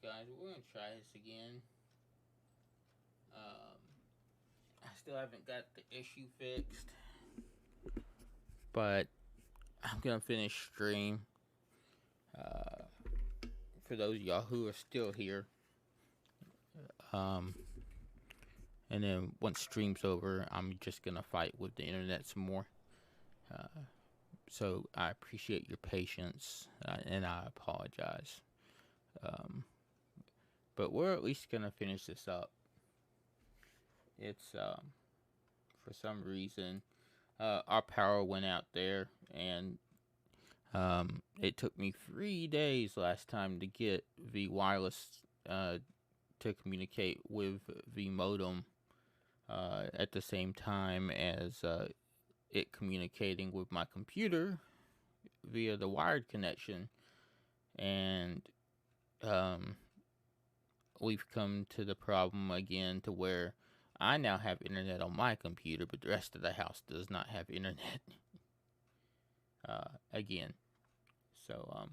guys? We're gonna try this again. Um, I still haven't got the issue fixed, but I'm gonna finish stream. Uh, for those of y'all who are still here, um, and then once stream's over, I'm just gonna fight with the internet some more. Uh, so I appreciate your patience, and I apologize. Um, but we're at least gonna finish this up. It's for some reason our power went out there, and it took me 3 days last time to get the wireless to communicate with the modem at the same time as it communicating with my computer via the wired connection. And um, we've come to the problem again to where I now have internet on my computer, but the rest of the house does not have internet again. So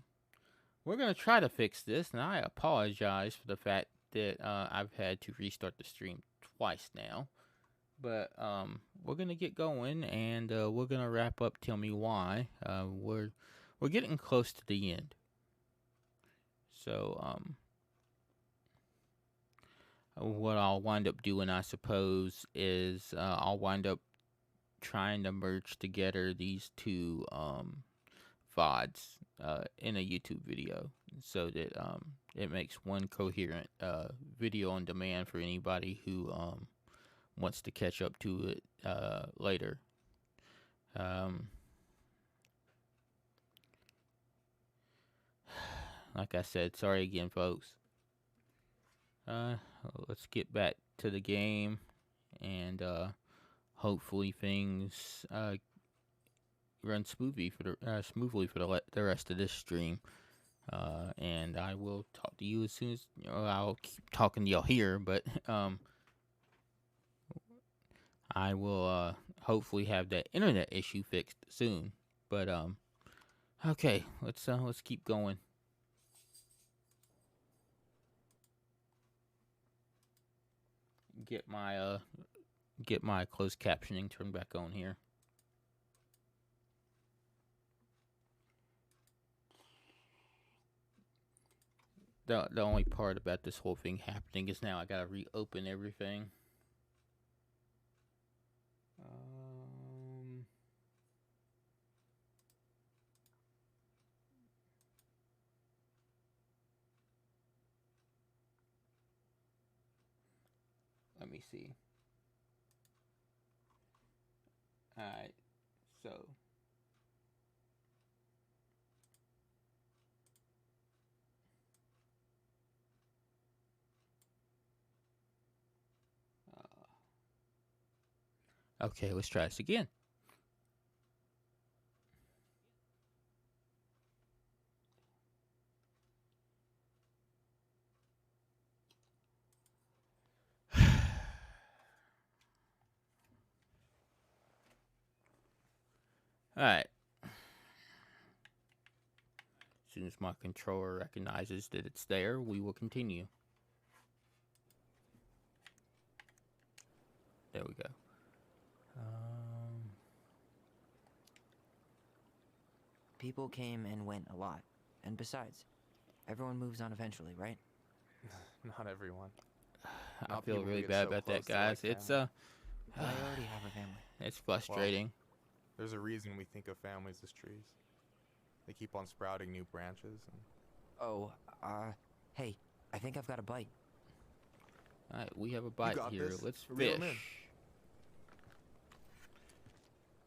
we're going to try to fix this, and I apologize for the fact that I've had to restart the stream twice now. But we're going to get going, and we're going to wrap up Tell Me Why. We're getting close to the end. So what I'll wind up doing, I suppose, is I'll wind up trying to merge together these two VODs in a YouTube video so that it makes one coherent video on demand for anybody who wants to catch up to it later. Like I said, sorry again, folks. Let's get back to the game, and hopefully things run smoothly for the rest of this stream. And I will talk to you as soon as I'll keep talking to y'all here, but I will hopefully have that internet issue fixed soon. But okay, let's keep going. Get my closed captioning turned back on here. The only part about this whole thing happening is now I gotta reopen everything. Let me see. Alright, so okay, let's try this again. Alright. As soon as my controller recognizes that it's there, we will continue. There we go. People came and went a lot. And besides, everyone moves on eventually, right? Not everyone. I feel really bad about that, guys. It's I already have a family. it's frustrating. There's a reason we think of families as trees. They keep on sprouting new branches. And Oh, hey, I think I've got a bite. Alright, we have a bite got here. this. Let's Reel 'em fish.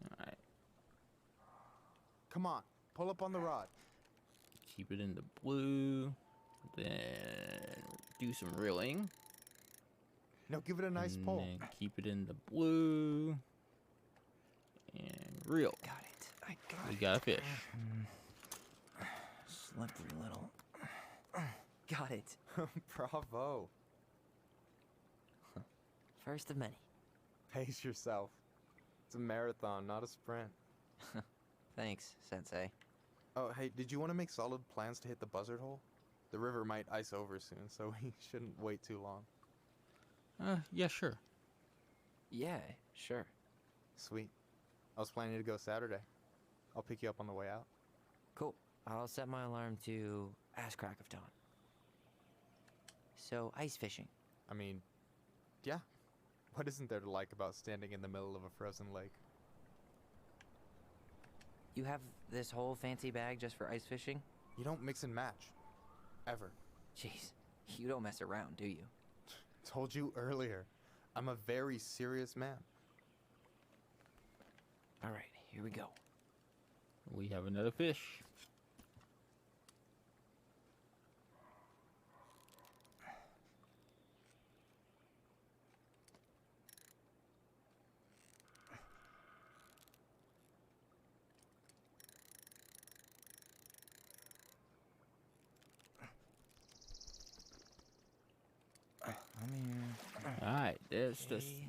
in. Alright, come on, pull up on the rod. keep it in the blue. Then do some reeling. Now give it a nice and pull. Then keep it in the blue. And reel. Got it. I got We it. got a fish. Slippery little. Got it. Bravo. First of many. Pace yourself. It's a marathon, not a sprint. Thanks, Sensei. Oh, hey, did you want to make solid plans to hit the buzzard hole? The river might ice over soon, so we shouldn't wait too long. Yeah, sure. Yeah, sure. Sweet. I was planning to go Saturday. I'll pick you up on the way out. Cool. I'll set my alarm to ass crack of dawn. So, ice fishing. I mean, yeah. What isn't there to like about standing in the middle of a frozen lake? You have this whole fancy bag just for ice fishing? You don't mix and match. Ever. Jeez, you don't mess around, do you? Told you earlier. I'm a very serious man. Alright, here we go. We have another fish. I'm here. All right, Okay.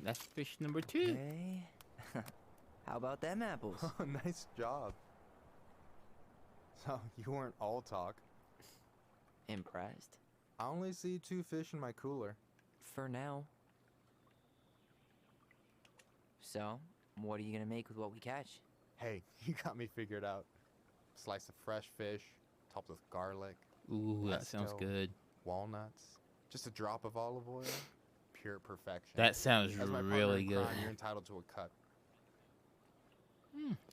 that's fish number 2. Okay. How about them apples? Nice job. So, you weren't all talk. Impressed? I only see 2 fish in my cooler. For now. So, what are you gonna make with what we catch? Hey, you got me figured out. Slice of fresh fish, topped with garlic, Ooh, that sounds pesto, good. walnuts, just a drop of olive oil. Pure perfection. That sounds As my partner really in good. crime, you're entitled to a cut.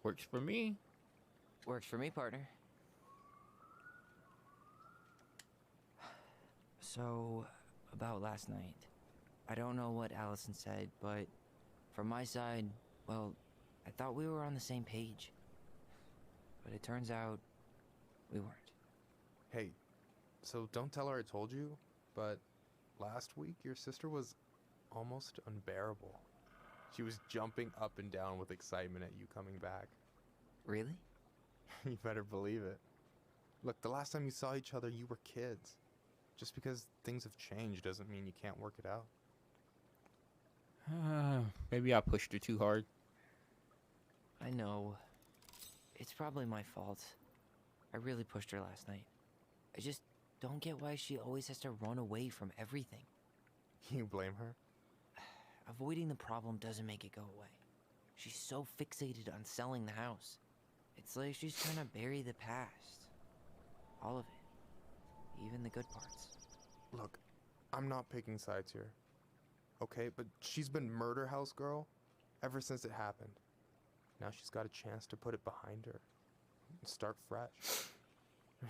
Works for me. Works for me, partner. So, about last night. I don't know what Allison said, but from my side, well, I thought we were on the same page. But it turns out we weren't. Hey, so don't tell her I told you, but last week your sister was almost unbearable. She was jumping up and down with excitement at you coming back. Really? You better believe it. Look, the last time you saw each other, you were kids. Just because things have changed doesn't mean you can't work it out. Maybe I pushed her too hard. I know. It's probably my fault. I really pushed her last night. I just don't get why she always has to run away from everything. You blame her? Avoiding the problem doesn't make it go away. She's so fixated on selling the house. It's like she's trying to bury the past. All of it. Even the good parts. Look, I'm not picking sides here. Okay, but she's been murder house girl ever since it happened. Now she's got a chance to put it behind her and start fresh.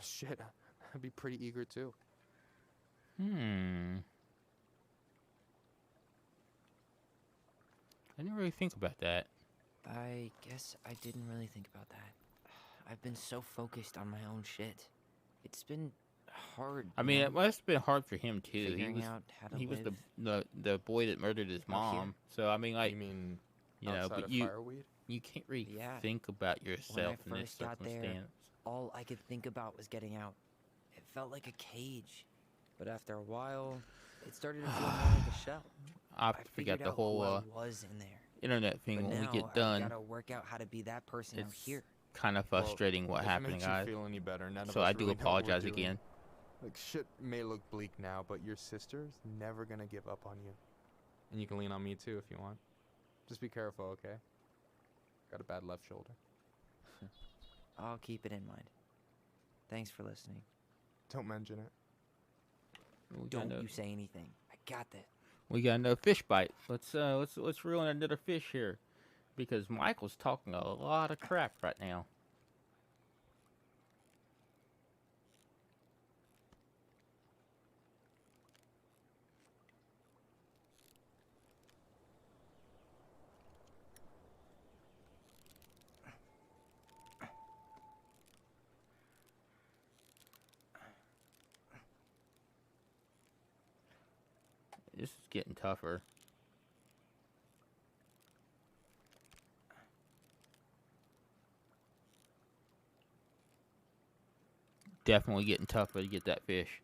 Shit, I'd be pretty eager too. I didn't really think about that. I guess I didn't really think about that. I've been so focused on my own shit. It's been hard. I mean, it must have been hard for him too. Figuring out how to He was live. the boy that murdered his Out here. mom. So I mean, like, You mean you know, outside but of you fireweed? can't really Yeah. think about yourself in this first got there, circumstance. All I could think about was getting out. It felt like a cage. But after a while, it started to feel more like a shell. I have to figure out figured the out whole who I was in there. internet thing But when now we get I done. gotta work out how to be that person out It's here. kind of frustrating what if happened, it makes guys. you feel any better, none of So us I do really know what we're apologize doing. again. Like, shit may look bleak now, but your sister's never gonna give up on you. And you can lean on me too if you want. Just be careful, okay? Got a bad left shoulder. I'll keep it in mind. Thanks for listening. Don't mention it. We got Don't another- you say anything. I got this. We got another fish bite. Let's reel in another fish here, because Michael's talking a lot of crap right now. This is getting tougher. Definitely getting tougher to get that fish.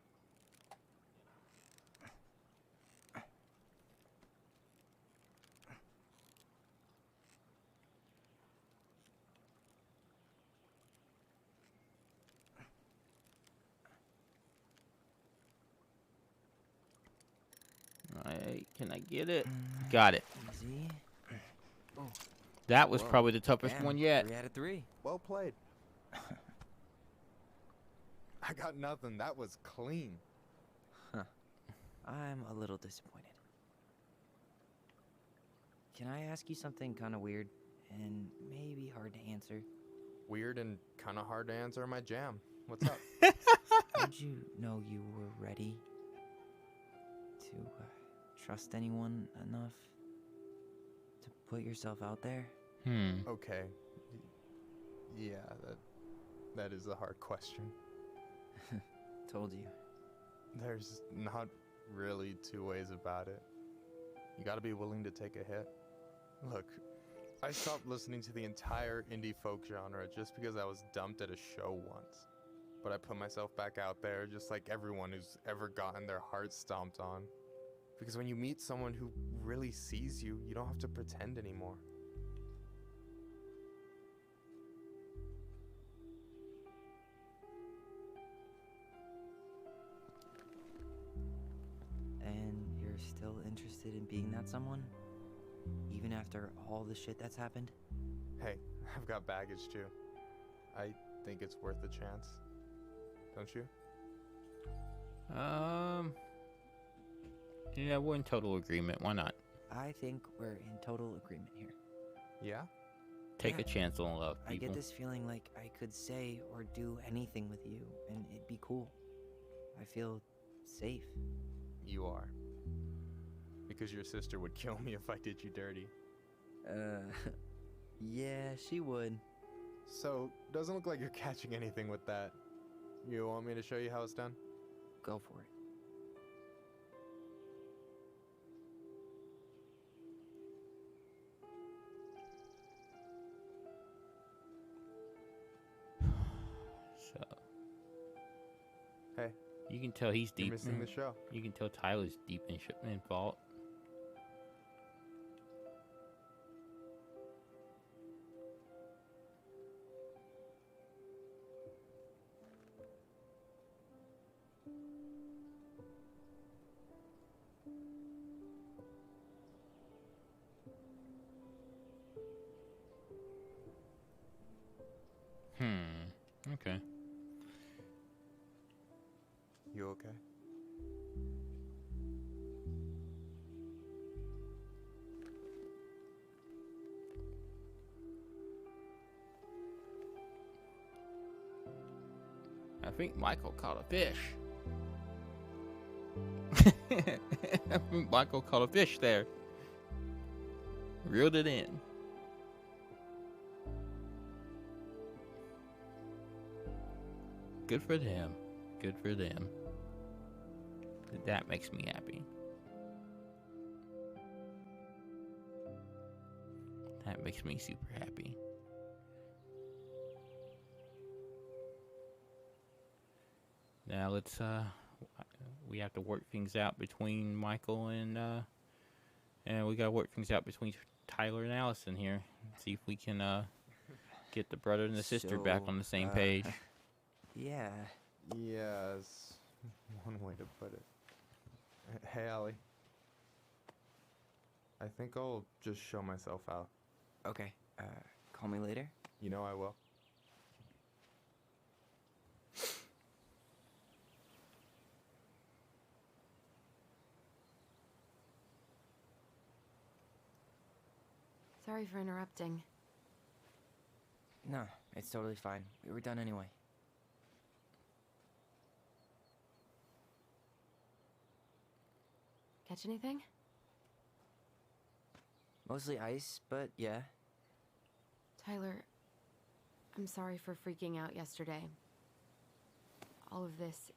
Okay, can I get it? Got it. Easy. Oh, That was whoa. probably the toughest Damn, one yet. 3 out of 3. Well played. I got nothing. That was clean. I'm a little disappointed. Can I ask you something kind of weird and maybe hard to answer? Weird and kind of hard to answer my jam. What's up? How'd you know you were ready to trust anyone enough to put yourself out there? Okay. Yeah, that is a hard question. Told you. There's not really two ways about it. You gotta be willing to take a hit. Look, I stopped listening to the entire indie folk genre just because I was dumped at a show once. But I put myself back out there just like everyone who's ever gotten their heart stomped on. Because when you meet someone who really sees you, you don't have to pretend anymore. And you're still interested in being that someone? Even after all the shit that's happened? Hey, I've got baggage too. I think it's worth a chance. Don't you? Yeah, we're in total agreement. Why not? I think we're in total agreement here. Yeah? Take Yeah. a chance on love, I people. get this feeling like I could say or do anything with you, and it'd be cool. I feel safe. You are. Because your sister would kill me if I did you dirty. Yeah, she would. So, doesn't look like you're catching anything with that. You want me to show you how it's done? Go for it. So Hey, you can tell he's you're deep. missing the show. You can tell Tyler's deep in fault. Okay. You okay? I think Michael caught a fish. I think Michael caught a fish there. Reeled it in. Good for them. Good for them. That makes me happy. That makes me super happy. Now let's we have to work things out between Michael and we gotta work things out between Tyler and Allison here. See if we can get the brother and the sister back on the same page. Yeah. Yeah, it's one way to put it. Hey, Allie. I think I'll just show myself out. Okay. Call me later. You know I will. Sorry for interrupting. No, it's totally fine. We were done anyway. Catch anything? Mostly ice, but yeah. Tyler, I'm sorry for freaking out yesterday. All of this,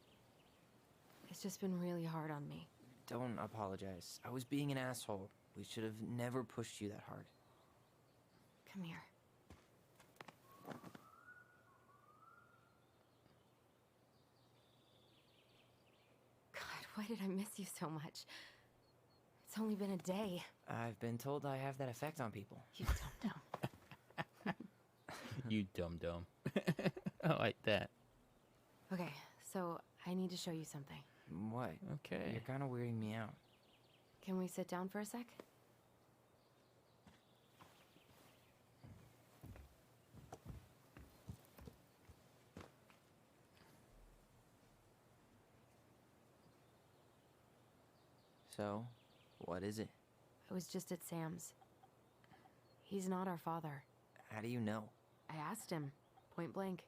it's just been really hard on me. Don't apologize. I was being an asshole. We should have never pushed you that hard. Come here. God, why did I miss you so much? It's only been a day. I've been told I have that effect on people. You dum-dum. You dum-dum. I like that. Okay, so I need to show you something. What? Okay. You're kind of weirding me out. Can we sit down for a sec? So, what is it? I was just at Sam's. He's not our father. How do you know? I asked him, point blank.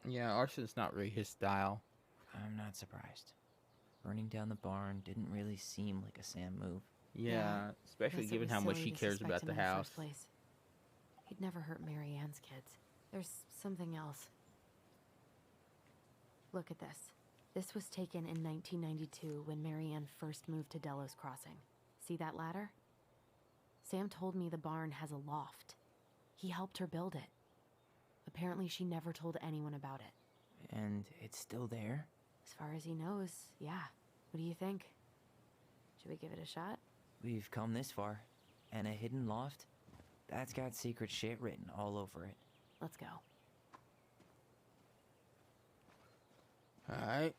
Yeah, arson's not really his style. I'm not surprised. Burning down the barn didn't really seem like a Sam move. Yeah, especially Guess it given was how much silly he to cares suspect about him the in house. first place. He'd never hurt Mary Ann's kids. There's something else. Look at this. This was taken in 1992 when Mary Ann first moved to Delos Crossing. See that ladder? Sam told me the barn has a loft. He helped her build it. Apparently she never told anyone about it. And it's still there? As far as he knows, yeah. What do you think? Should we give it a shot? We've come this far. And a hidden loft? That's got secret shit written all over it. Let's go. Alright.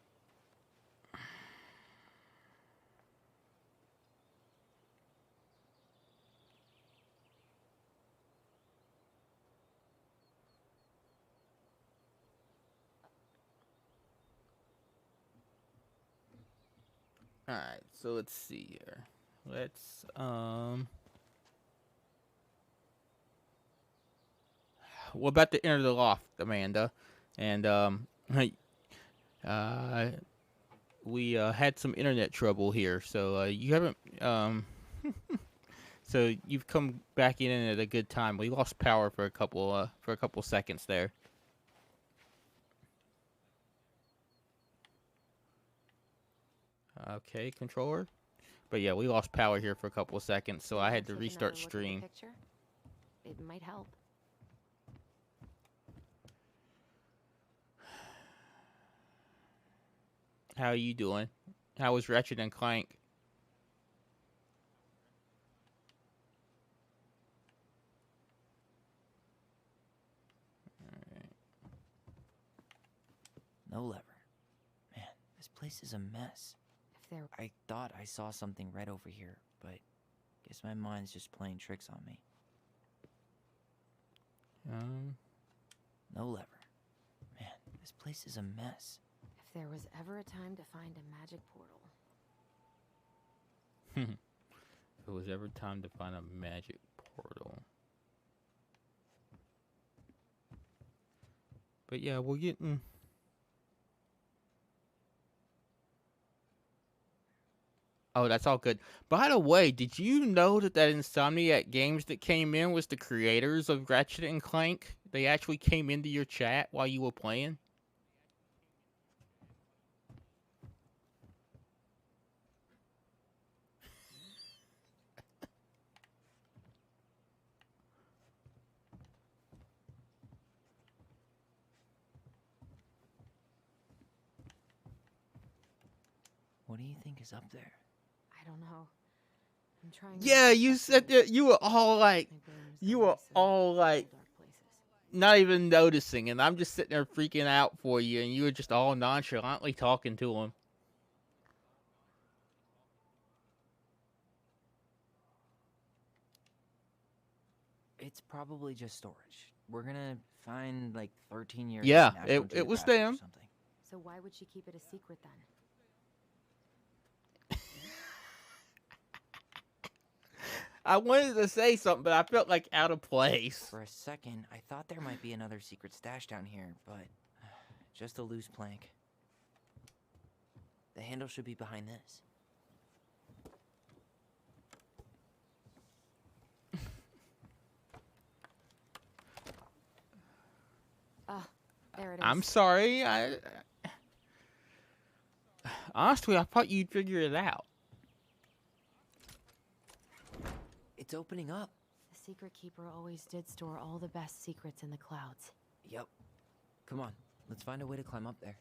Alright, so let's see here. Let's, we're about to enter the loft, Amanda. And, we, had some internet trouble here, so, you haven't, so you've come back in at a good time. We lost power for a couple seconds there. Okay, controller. But yeah, we lost power here for a couple of seconds, so I had to Take restart another look at the stream. picture? It might help. How are you doing? How was Ratchet and Clank? No lever. Man, this place is a mess. If there I thought I saw something red over here, but guess my mind's just playing tricks on me. No lever. Man, this place is a mess. if there was ever a time to find a magic portal. If it was ever time to find a magic portal. But yeah, we're getting... Oh, that's all good. By the way, did you know that Insomniac Games that came in was the creators of Ratchet and Clank? They actually came into your chat while you were playing? What do you think is up there? I don't know. I'm trying. Yeah, you said that you were all like, dark places. not even noticing, and I'm just sitting there freaking out for you, and you were just all nonchalantly talking to him. It's probably just storage. We're gonna find like 13 years. Yeah, of National it was Geographic or them. something. So why would she keep it a secret then? I wanted to say something, but I felt like out of place. For a second, I thought there might be another secret stash down here, but just a loose plank. The handle should be behind this. There it is. I'm sorry. Honestly, I thought you'd figure it out. It's opening up. The secret keeper always did store all the best secrets in the clouds. Yep. Come on, let's find a way to climb up there.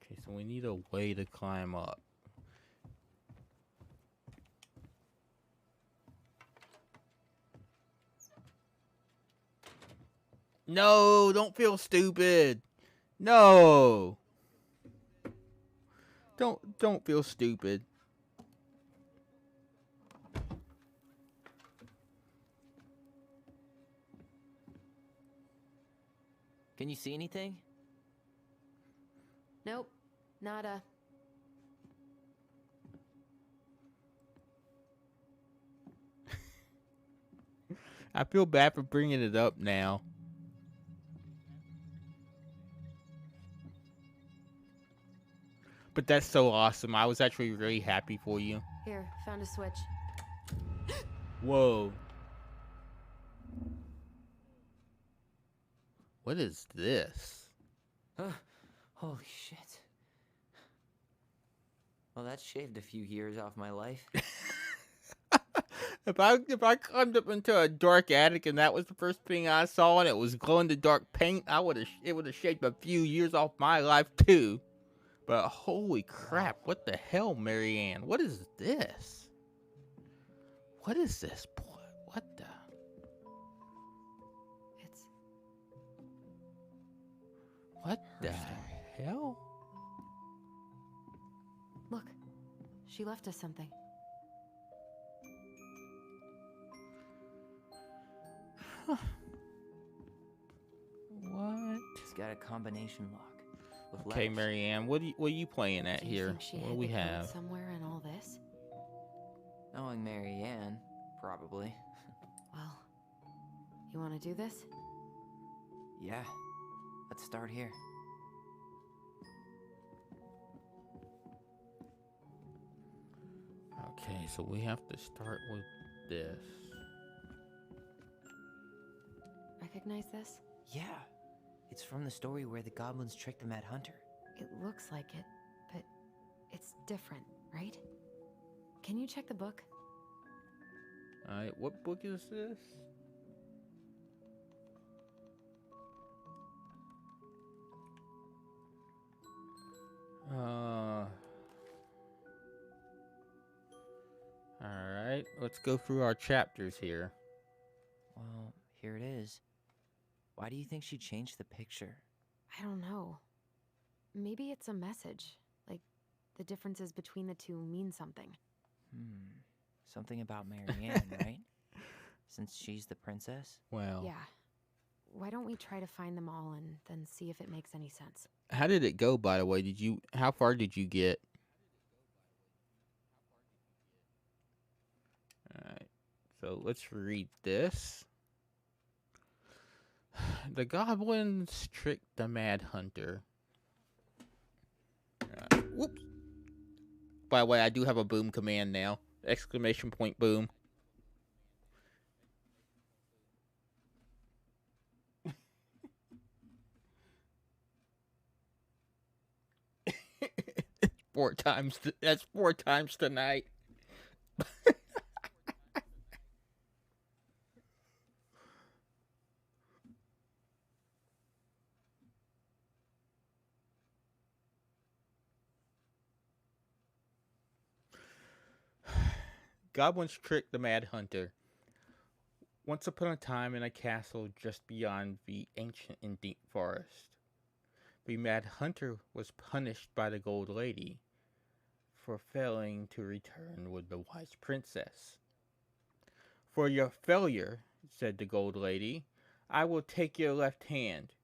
Okay, so we need a way to climb up. No, don't feel stupid. No! Don't feel stupid. Can you see anything? Nope. Nada. I feel bad for bringing it up now. But that's so awesome. I was actually really happy for you. Here, found a switch. Whoa. What is this? Holy shit. Well, that shaved a few years off my life. If I climbed up into a dark attic and that was the first thing I saw and it was glow in the dark paint, it would have shaved a few years off my life too. But holy crap, what the hell, Marianne? What is this? What is this? What the? It's What the hell? Look. She left us something. What? It's got a combination lock. With Okay, letters. Marianne, what are you playing at Do you here? think she What do hid we the code have? somewhere in all this? Knowing Mary Ann, probably. Well, you want to do this? Yeah. Let's start here. Okay, so we have to start with this. Recognize this? Yeah. It's from the story where the goblins tricked the Mad Hunter. It looks like it, but it's different, right? Can you check the book? Alright, what book is this? Alright, let's go through our chapters here. Well, here it is. Why do you think she changed the picture? I don't know. Maybe it's a message. Like, the differences between the two mean something. Something about Mary Ann, right? Since she's the princess? Well, Yeah. Why don't we try to find them all and then see if it makes any sense? how did it go, by the way? How far did you get? Alright, so let's read this. The goblins tricked the Mad Hunter. Whoops. By the way, I do have a boom command now. Exclamation point boom. That's 4 times tonight. Goblins tricked the Mad Hunter. Once upon a time in a castle just beyond the ancient and deep forest, the Mad Hunter was punished by the Gold Lady for failing to return with the wise princess. For your failure, said the Gold Lady, I will take your left hand.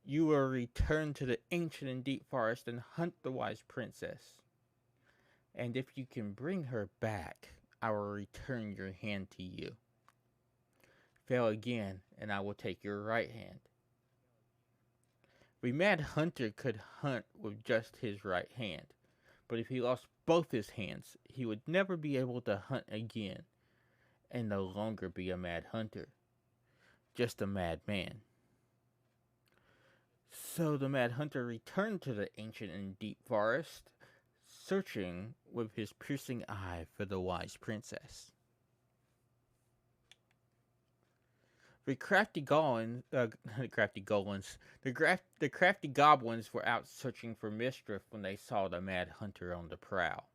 You will return to the ancient and deep forest and hunt the wise princess. And if you can bring her back, I will return your hand to you. Fail again, and I will take your right hand. The Mad Hunter could hunt with just his right hand, but if he lost both his hands, he would never be able to hunt again, and no longer be a Mad Hunter, just a mad man. So the Mad Hunter returned to the ancient and deep forest, searching with his piercing eye for the wise princess. The crafty goblins were out searching for mischief when they saw the Mad Hunter on the prowl.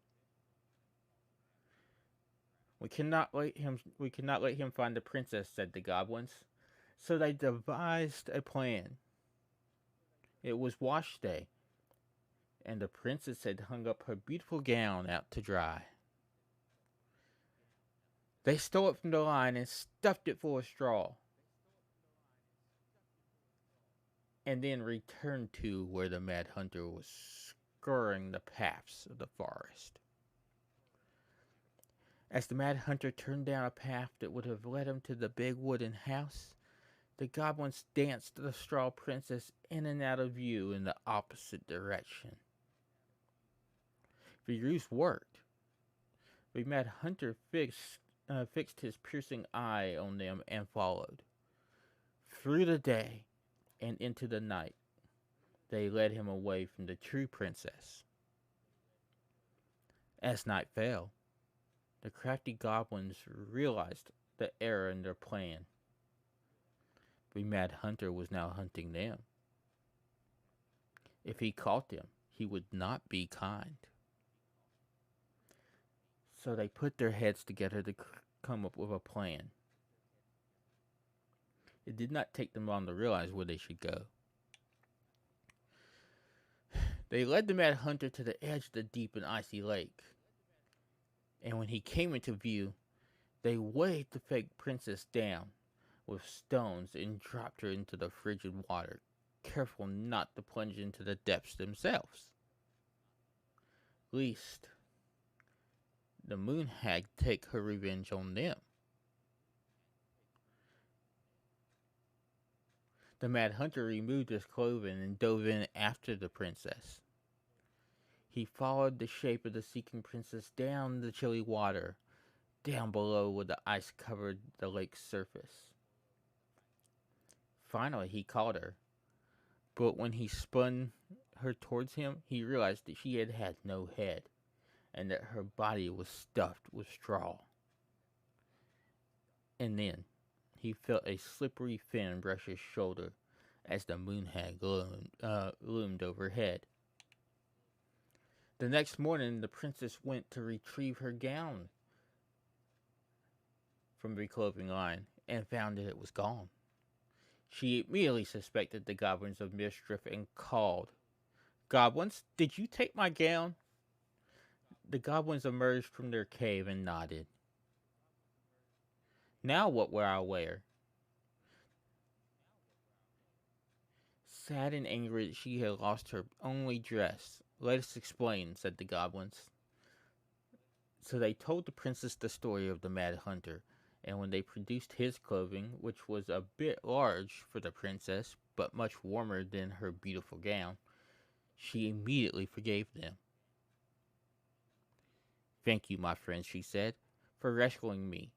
We cannot let him find the princess, said the goblins. So they devised a plan. It was wash day, and the princess had hung up her beautiful gown out to dry. They stole it from the lion and stuffed it full of straw, and then returned to where the Mad Hunter was scouring the paths of the forest. As the Mad Hunter turned down a path that would have led him to the big wooden house, the goblins danced the straw princess in and out of view in the opposite direction. The ruse worked. The Mad Hunter fixed his piercing eye on them and followed. Through the day and into the night, they led him away from the true princess. As night fell, the crafty goblins realized the error in their plan. The Mad Hunter was now hunting them. If he caught them, he would not be kind. So they put their heads together to come up with a plan. It did not take them long to realize where they should go. They led the Mad Hunter to the edge of the deep and icy lake. And when he came into view, they weighed the fake princess down with stones and dropped her into the frigid water, careful not to plunge into the depths themselves. Lest the moon hag take her revenge on them. The Mad Hunter removed his clothing and dove in after the princess. He followed the shape of the seeking princess down the chilly water, down below where the ice covered the lake's surface. Finally, he caught her, but when he spun her towards him, he realized that she had no head, and that her body was stuffed with straw. And then he felt a slippery fin brush his shoulder as the moon hag loomed overhead. The next morning, the princess went to retrieve her gown from the clothing line and found that it was gone. She immediately suspected the goblins of mischief and called, "Goblins, did you take my gown?" The goblins emerged from their cave and nodded. "Now what will I wear?" Sad and angry that she had lost her only dress. "Let us explain," said the goblins. So they told the princess the story of the Mad Hunter, and when they produced his clothing, which was a bit large for the princess, but much warmer than her beautiful gown, she immediately forgave them. "Thank you, my friends," she said, "for rescuing me,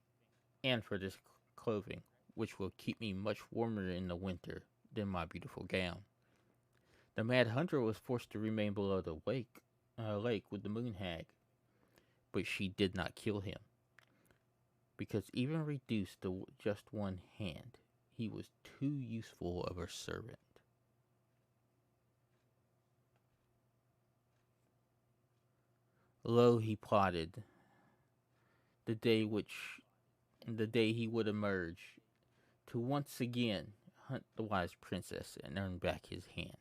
and for this clothing, which will keep me much warmer in the winter than my beautiful gown." The Mad Hunter was forced to remain below the lake with the moon hag, but she did not kill him, because even reduced to just one hand, he was too useful of a servant. Lo, he plotted the day he would emerge to once again hunt the wise princess and earn back his hand.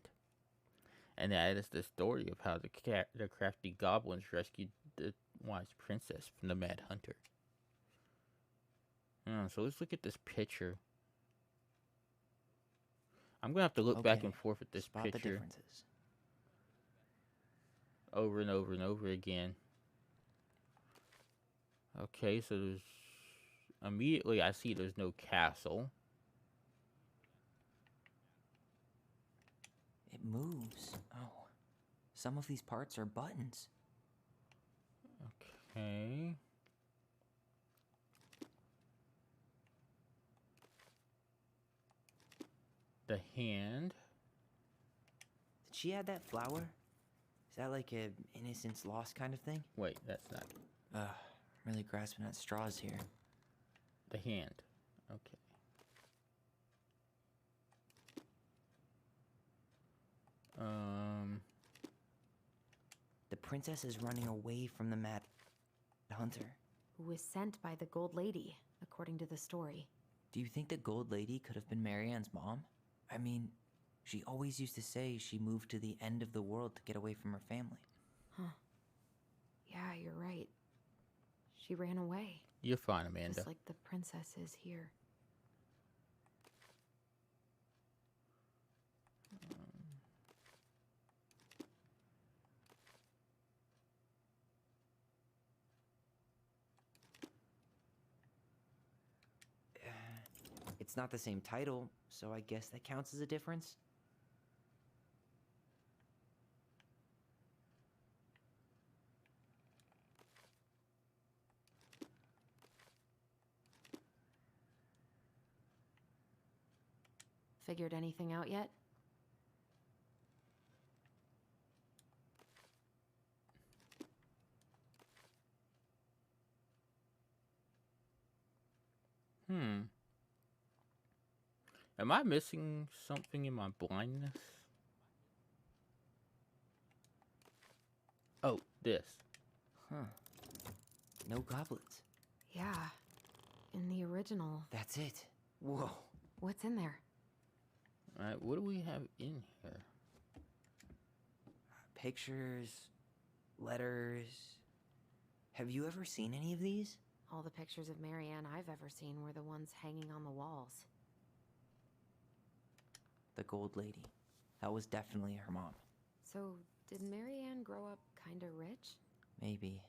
And that is the story of how the crafty goblins rescued the wise princess from the Mad Hunter. So let's look at this picture. I'm going to have to look back and forth at this Spot picture the differences. over and over and over again. Okay, so immediately I see there's no castle. It moves. Oh, some of these parts are buttons. Okay. The hand. Did she add that flower? Is that like a innocence lost kind of thing? Wait, that's not I'm really grasping at straws here. the hand. Okay. The princess is running away from the Mad Hunter. Who was sent by the Gold Lady, according to the story. Do you think the Gold Lady could have been Marianne's mom? I mean, She always used to say she moved to the end of the world to get away from her family. Huh. Yeah, you're right. She ran away, You're fine, Amanda. just like the princess is here. It's not the same title, so I guess that counts as a difference. Figured anything out yet? Am I missing something in my blindness? Oh, this. Huh. No goblets. Yeah. In the original. That's it. Whoa. What's in there? Alright, what do we have in here? Pictures, letters. Have you ever seen any of these? All the pictures of Marianne I've ever seen were the ones hanging on the walls. The gold lady. That was definitely her mom. So, did Marianne grow up kinda rich? Maybe.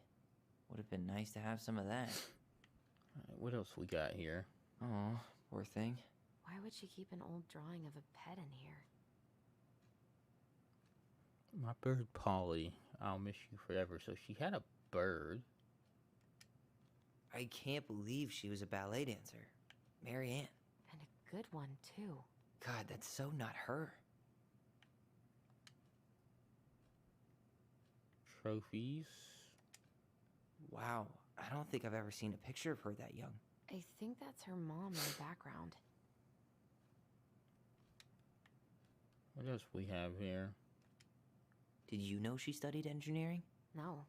Would have been nice to have some of that. Alright, what else we got here? Oh, poor thing. Why would she keep an old drawing of a pet in here? My bird Polly. I'll miss you forever. So she had a bird. I can't believe she was a ballet dancer. Marianne. And a good one, too. God, that's so not her. Trophies. Wow, I don't think I've ever seen a picture of her that young. I think that's her mom in the background. What else we have here? Did you know she studied engineering? No.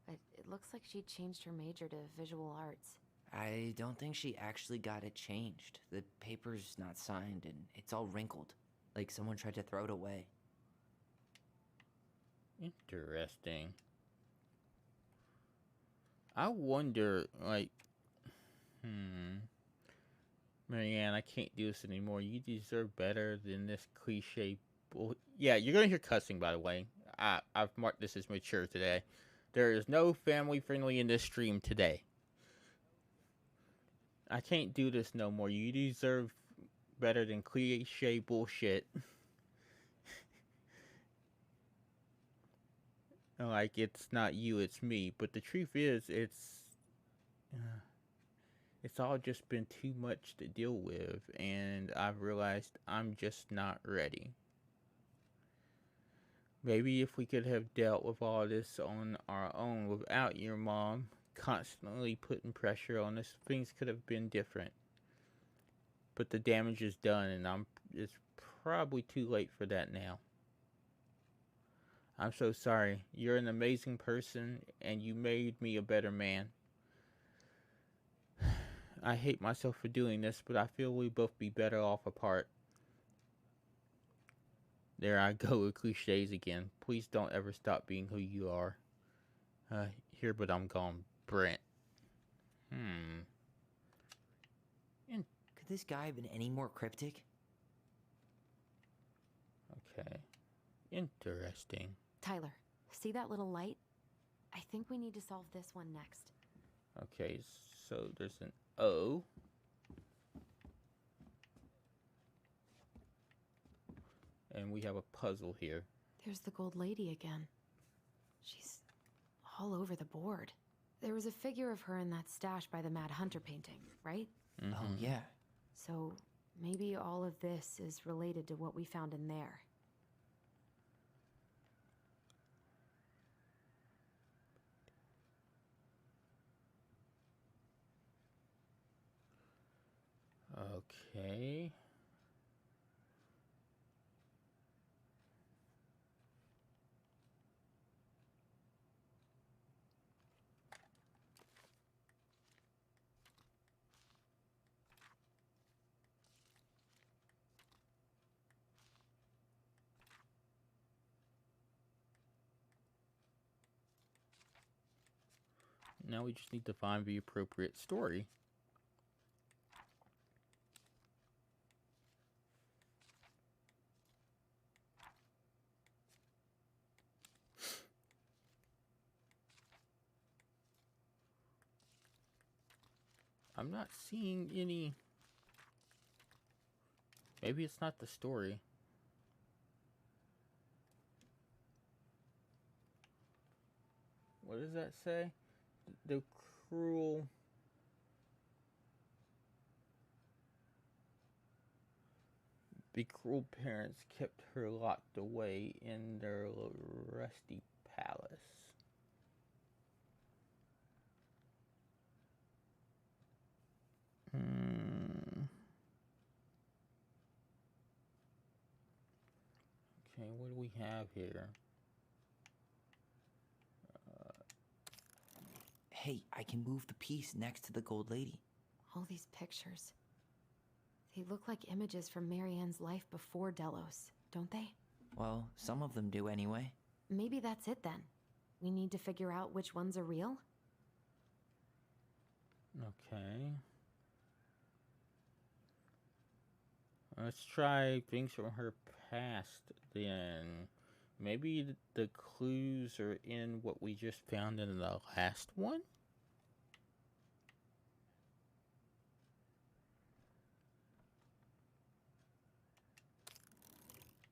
But it looks like she changed her major to visual arts. I don't think she actually got it changed. The paper's not signed and it's all wrinkled. Like someone tried to throw it away. Interesting. I wonder, like, Marianne, I can't do this anymore. You deserve better than this cliche yeah, you're gonna hear cussing, by the way. I've marked this as mature today. There is no family friendly in this stream today. I can't do this no more. You deserve better than cliche bullshit. Like, it's not you, it's me. But the truth is, it's all just been too much to deal with, and I've realized I'm just not ready. Maybe if we could have dealt with all this on our own without your mom constantly putting pressure on us, things could have been different. But the damage is done, and it's probably too late for that now. I'm so sorry. You're an amazing person, and you made me a better man. I hate myself for doing this, but I feel we'd both be better off apart. There I go with cliches again. Please don't ever stop being who you are. Here, but I'm gone, Brent. Could this guy have been any more cryptic? Okay. Interesting. Tyler, see that little light? I think we need to solve this one next. Okay, so there's an O. And we have a puzzle here. There's the gold lady again. She's all over the board. There was a figure of her in that stash by the Mad Hunter painting, right? Mm-hmm. Oh, yeah. So maybe all of this is related to what we found in there. Okay. Now we just need to find the appropriate story. I'm not seeing any. Maybe it's not the story. What does that say? The cruel. The cruel parents kept her locked away in their rusty palace. Okay, what do we have here? Hey, I can move the piece next to the gold lady. All these pictures. They look like images from Marianne's life before Delos, don't they? Well, some of them do anyway. Maybe that's it then. We need to figure out which ones are real? Okay. Let's try things from her past then. Maybe the clues are in what we just found in the last one?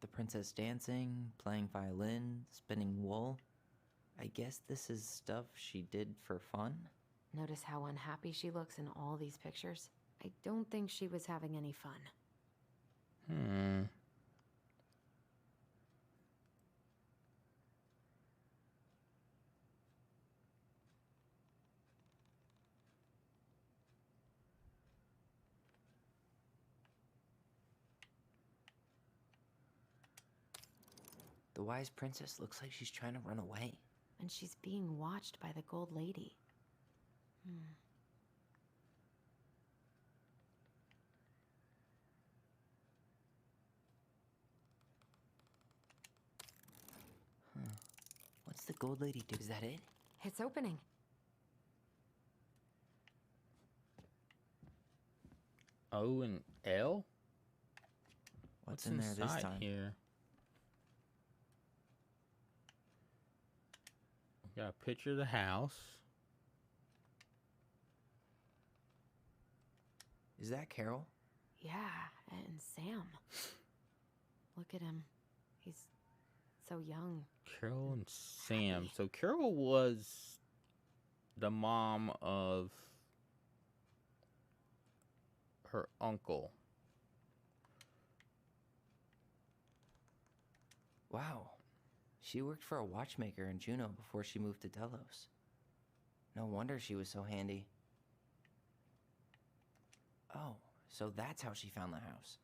The princess dancing, playing violin, spinning wool. I guess this is stuff she did for fun? Notice how unhappy she looks in all these pictures? I don't think she was having any fun. The wise princess looks like she's trying to run away. And she's being watched by the gold lady. What's the gold lady do? Is that it? It's opening. O and L? What's in there this inside time? here? We got a picture of the house. Is that Carol? Yeah, and Sam. Look at him. He's so young. Carol and Sam. So Carol was the mom of her uncle. Wow. She worked for a watchmaker in Juneau before she moved to Delos. No wonder she was so handy. Oh, so that's how she found the house.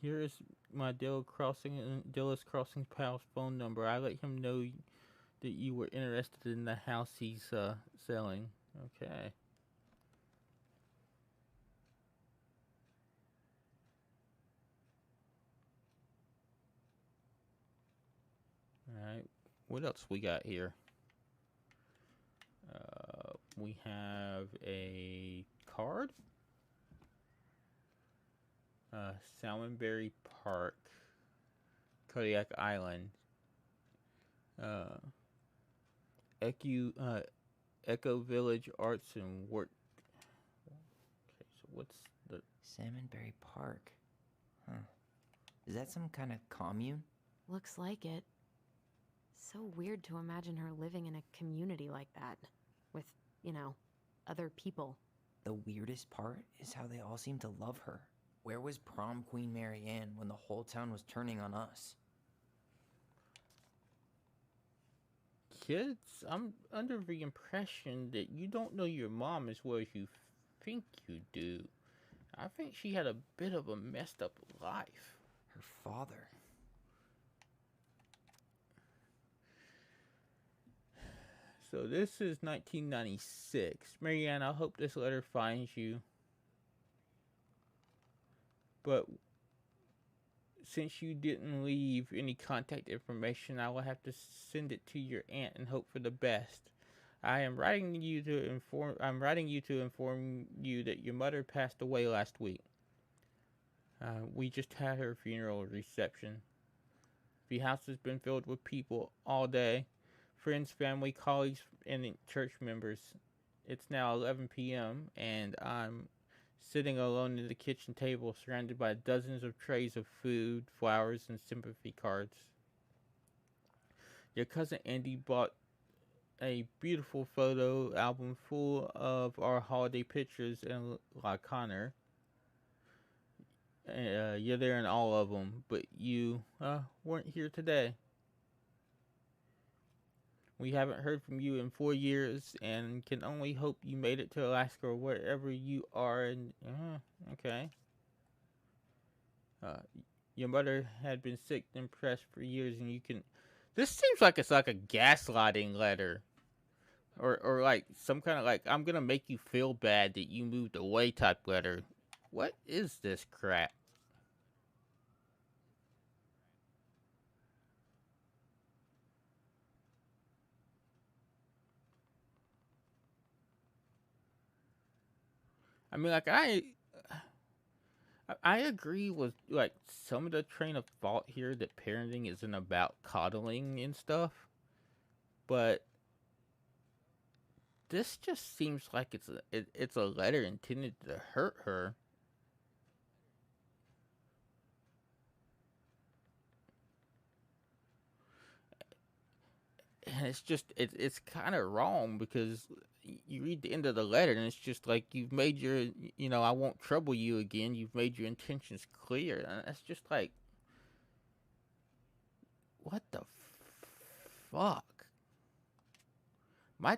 Here is my Delos Crossing pal's phone number. I let him know that you were interested in the house he's selling. Okay. Alright. What else we got here? We have a card. Salmonberry Park, Kodiak Island. Echo Village Arts and Work. Okay, so what's the... Salmonberry Park. Huh. Is that some kind of commune? Looks like it. So weird to imagine her living in a community like that. With, other people. The weirdest part is how they all seem to love her. Where was prom queen Marianne when the whole town was turning on us? Kids, I'm under the impression that you don't know your mom as well as you think you do. I think she had a bit of a messed up life. Her father. So this is 1996. Marianne, I hope this letter finds you. But since you didn't leave any contact information, I will have to send it to your aunt and hope for the best. I'm writing you to inform you that your mother passed away last week. We just had her funeral reception. The house has been filled with people all day, friends, family, colleagues, and church members. It's now 11 p.m., and I'm sitting alone at the kitchen table surrounded by dozens of trays of food, flowers, and sympathy cards. Your cousin Andy bought a beautiful photo album full of our holiday pictures and like Connor. You're there in all of them, but you weren't here today. We haven't heard from you in 4 years, and can only hope you made it to Alaska or wherever you are. And okay, uh, your mother had been sick and depressed for years, and you can. This seems like it's like a gaslighting letter, or like some kind of like I'm gonna make you feel bad that you moved away type letter. What is this crap? I mean, like I agree with like some of the train of thought here that parenting isn't about coddling and stuff, but this just seems like it's a letter intended to hurt her. And it's kind of wrong because you read the end of the letter and it's just like you've made your I won't trouble you again. You've made your intentions clear, and that's just like what the fuck. My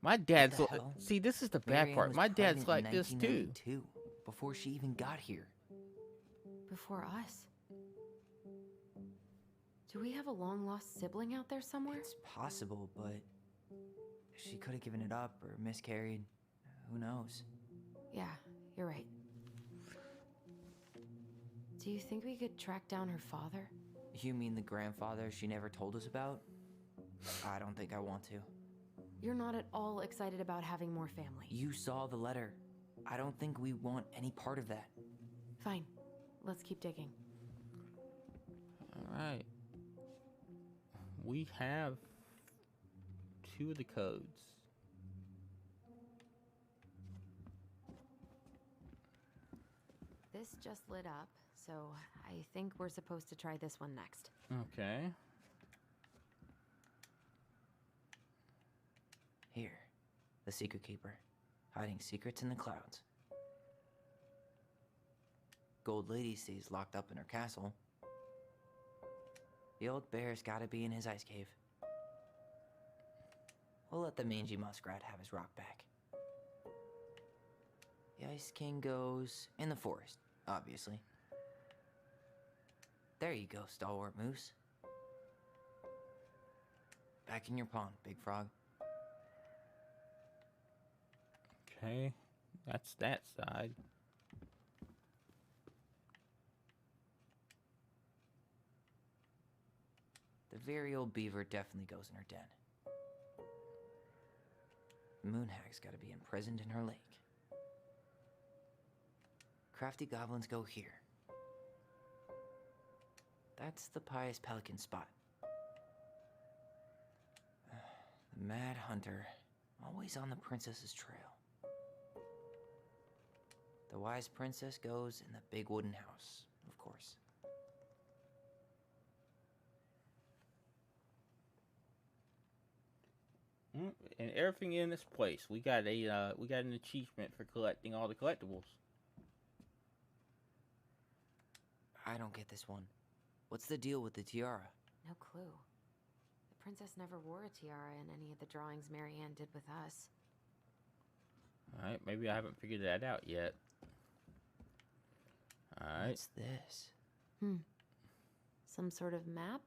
my What dad's the hell? see this is the bad Marianne part. was My dad's pregnant in like this too. 1992, before she even got here. Before us. Do we have a long lost sibling out there somewhere? It's possible, but she could have given it up or miscarried. Who knows? Yeah, you're right. Do you think we could track down her father? You mean the grandfather she never told us about? I don't think I want to. You're not at all excited about having more family. You saw the letter. I don't think we want any part of that. Fine. Let's keep digging. All right. We have two of the codes. This just lit up, so I think we're supposed to try this one next. Okay. Here, the secret keeper, hiding secrets in the clouds. Gold Lady stays locked up in her castle. The old bear's gotta be in his ice cave. We'll let the mangy muskrat have his rock back. The Ice King goes in the forest, obviously. There you go, stalwart moose. Back in your pond, big frog. Okay. That's that side. The very old beaver definitely goes in her den. The moon hag's gotta be imprisoned in her lake. Crafty goblins go here. That's the pious pelican spot. The mad hunter, always on the princess's trail. The wise princess goes in the big wooden house, of course. And everything in this place. We got an achievement for collecting all the collectibles. I don't get this one. What's the deal with the tiara? No clue. The princess never wore a tiara in any of the drawings Marianne did with us. Alright, maybe I haven't figured that out yet. Alright. What's this? Some sort of map?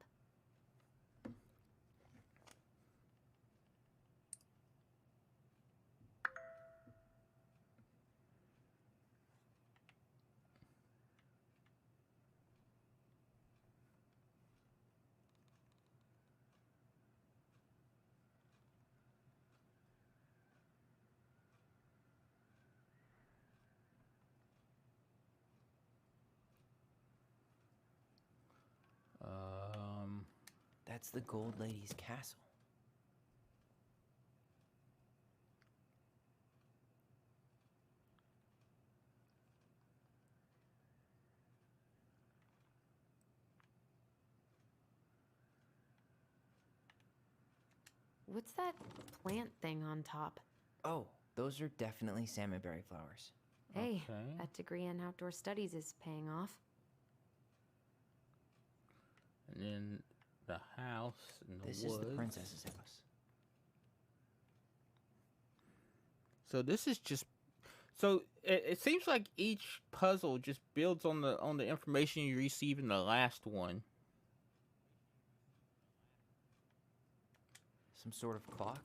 That's the Gold Lady's castle. What's that plant thing on top? Oh, those are definitely salmonberry flowers. Hey, Okay. that degree in outdoor studies is paying off. And then the house in the This woods. is the princess's house. So this is just. So it seems like each puzzle just builds on the information you receive in the last one. Some sort of clock?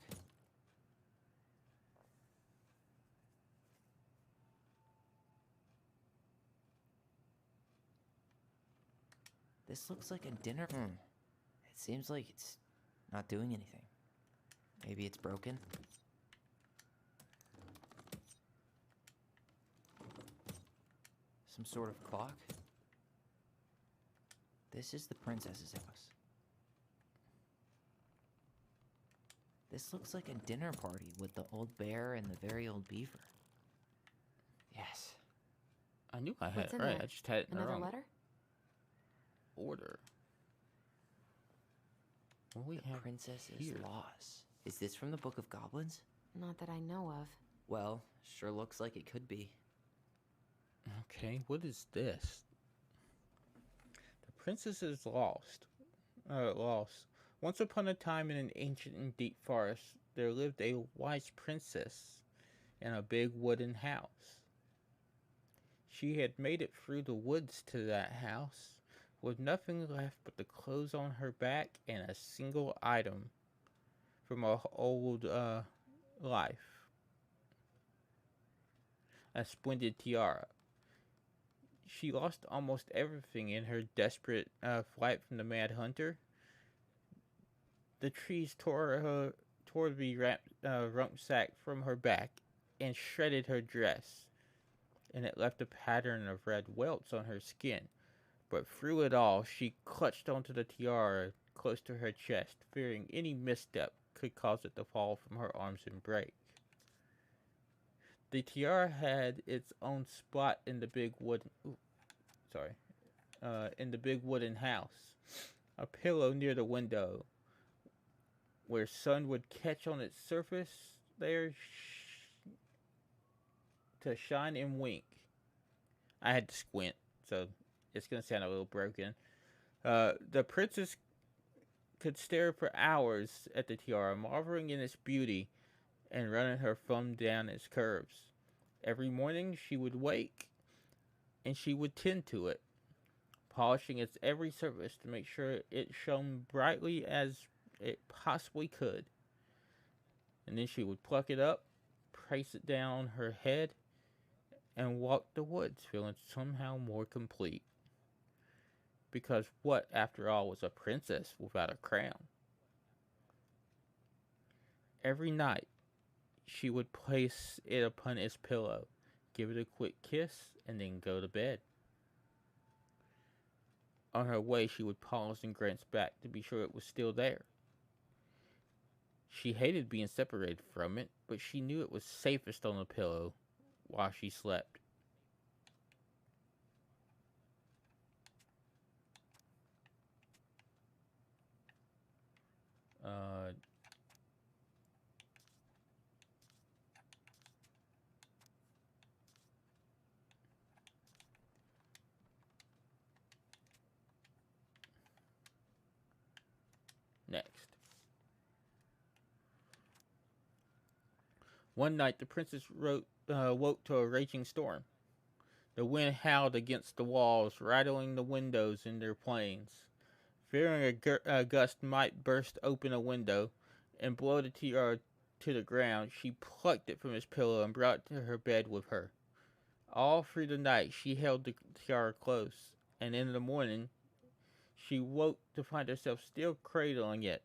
This looks like a dinner. It seems like it's not doing anything. Maybe it's broken? Some sort of clock? This is the princess's house. This looks like a dinner party with the old bear and the very old beaver. Yes. I knew I had What's it in right. there? I just had it in the Another wrong letter? order. What do we The have princess's here? laws. Is this from the Book of Goblins? Not that I know of. Well, sure looks like it could be. Okay, what is this? The princess is lost. Lost. Once upon a time in an ancient and deep forest, there lived a wise princess in a big wooden house. She had made it through the woods to that house with nothing left but the clothes on her back and a single item from her old life. A splendid tiara. She lost almost everything in her desperate flight from the Mad Hunter. The trees tore the rucksack from her back and shredded her dress, and it left a pattern of red welts on her skin. But through it all, she clutched onto the tiara close to her chest, fearing any misstep could cause it to fall from her arms and break. The tiara had its own spot in the big wooden house, a pillow near the window, where sun would catch on its surface there to shine and wink. I had to squint, so it's gonna sound a little broken. The princess could stare for hours at the tiara, marveling in its beauty and running her thumb down its curves. Every morning she would wake and she would tend to it, polishing its every surface to make sure it shone brightly as it possibly could. And then she would pluck it up, place it down her head, and walk the woods feeling somehow more complete. Because what, after all, was a princess without a crown? Every night, she would place it upon its pillow, give it a quick kiss, and then go to bed. On her way, she would pause and glance back to be sure it was still there. She hated being separated from it, but she knew it was safest on the pillow while she slept. Uh, Next. One night, the princess woke to a raging storm. The wind howled against the walls, rattling the windows in their planes. Fearing a gust might burst open a window and blow the tiara to the ground, she plucked it from its pillow and brought it to her bed with her. All through the night, she held the tiara close, and in the morning, she woke to find herself still cradling it.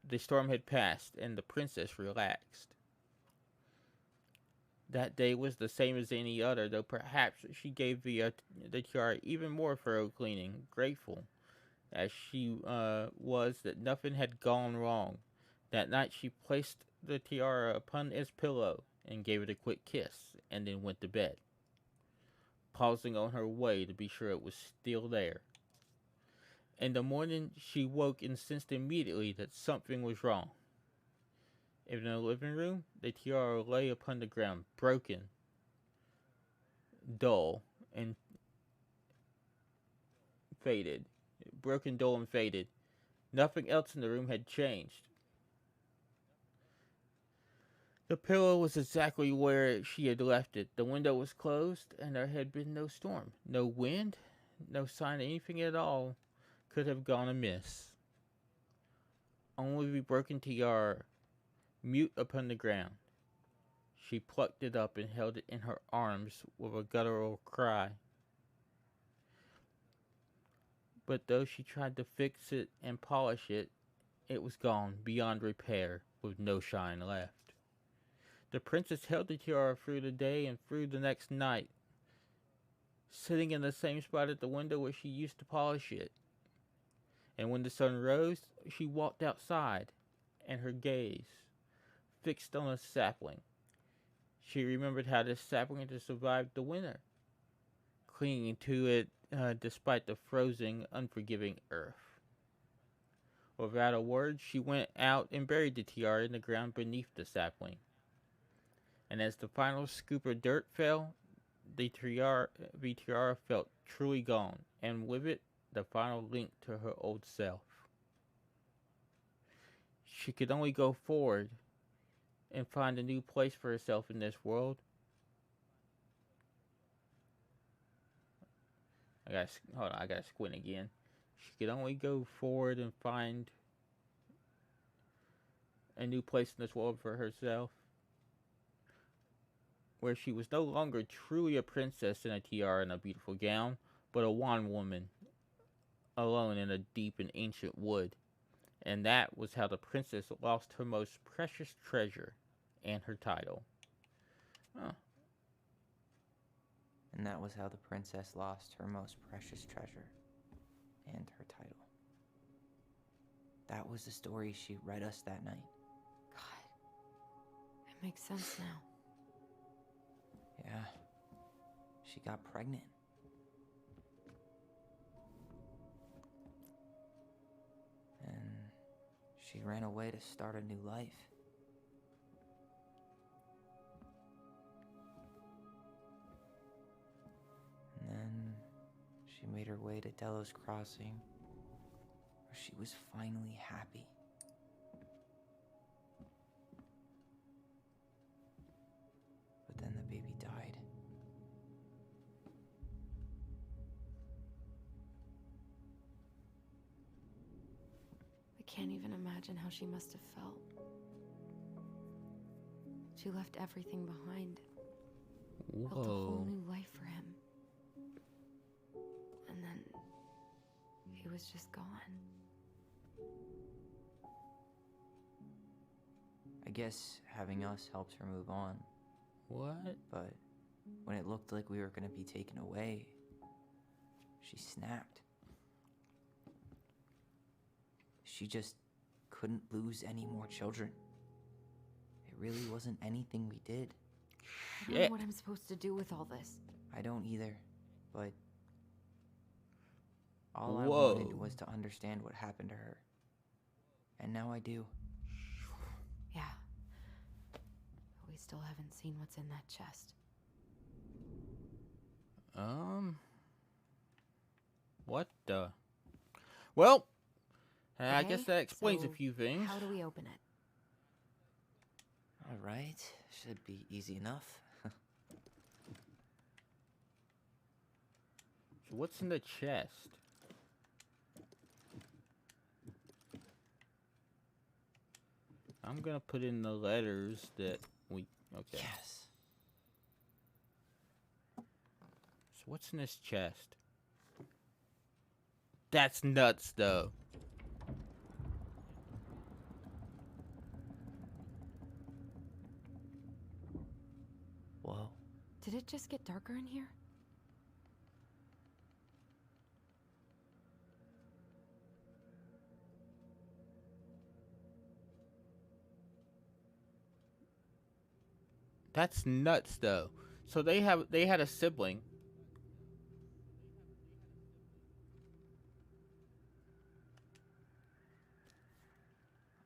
The storm had passed, and the princess relaxed. That day was the same as any other, though perhaps she gave the tiara even more thorough cleaning, grateful as she was that nothing had gone wrong. That night she placed the tiara upon its pillow and gave it a quick kiss, and then went to bed, pausing on her way to be sure it was still there. In the morning, she woke and sensed immediately that something was wrong. In the living room, the tiara lay upon the ground, broken, dull, and faded. Broken, dull, and faded. Nothing else in the room had changed. The pillow was exactly where she had left it. The window was closed, and there had been no storm. No wind, no sign of anything at all could have gone amiss. Only the broken tiara, mute upon the ground. She plucked it up and held it in her arms with a guttural cry. But though she tried to fix it and polish it, it was gone beyond repair, with no shine left. The princess held the tiara through the day and through the next night, sitting in the same spot at the window where she used to polish it. And when the sun rose, she walked outside, and her gaze fixed on a sapling. She remembered how this sapling had survived the winter, clinging to it despite the frozen, unforgiving earth. Without a word, she went out and buried the tiara in the ground beneath the sapling. And as the final scoop of dirt fell, the tiara felt truly gone, and with it, the final link to her old self. She could only go forward and find a new place for herself in this world. I gotta squint again. She could only go forward and find a new place in this world for herself, where she was no longer truly a princess in a tiara and a beautiful gown, but a wan woman, alone in a deep and ancient wood. And that was how the princess lost her most precious treasure and her title. Huh. And that was how the princess lost her most precious treasure and her title. That was the story she read us that night. God, it makes sense now. Yeah, she got pregnant. And she ran away to start a new life. And then she made her way to Delos Crossing, where she was finally happy. But then the baby died. I can't even imagine how she must have felt. She left everything behind. Built a whole Whoa. new life for him. And then he was just gone. I guess having us helped her move on, What? but when it looked like we were going to be taken away, she snapped. She just couldn't lose any more children. It really wasn't anything we did. I don't know what I'm supposed to do with all this. I don't either, but all I Whoa. wanted was to understand what happened to her. And now I do. Yeah. But we still haven't seen what's in that chest. What the? Well, I Okay, guess that explains a so few things. How do we open it? All right, should be easy enough. So what's in the chest? I'm gonna put in the letters that we. Okay. Yes. So what's in this chest? That's nuts, though. Whoa. Did it just get darker in here? That's nuts, though. So they had a sibling.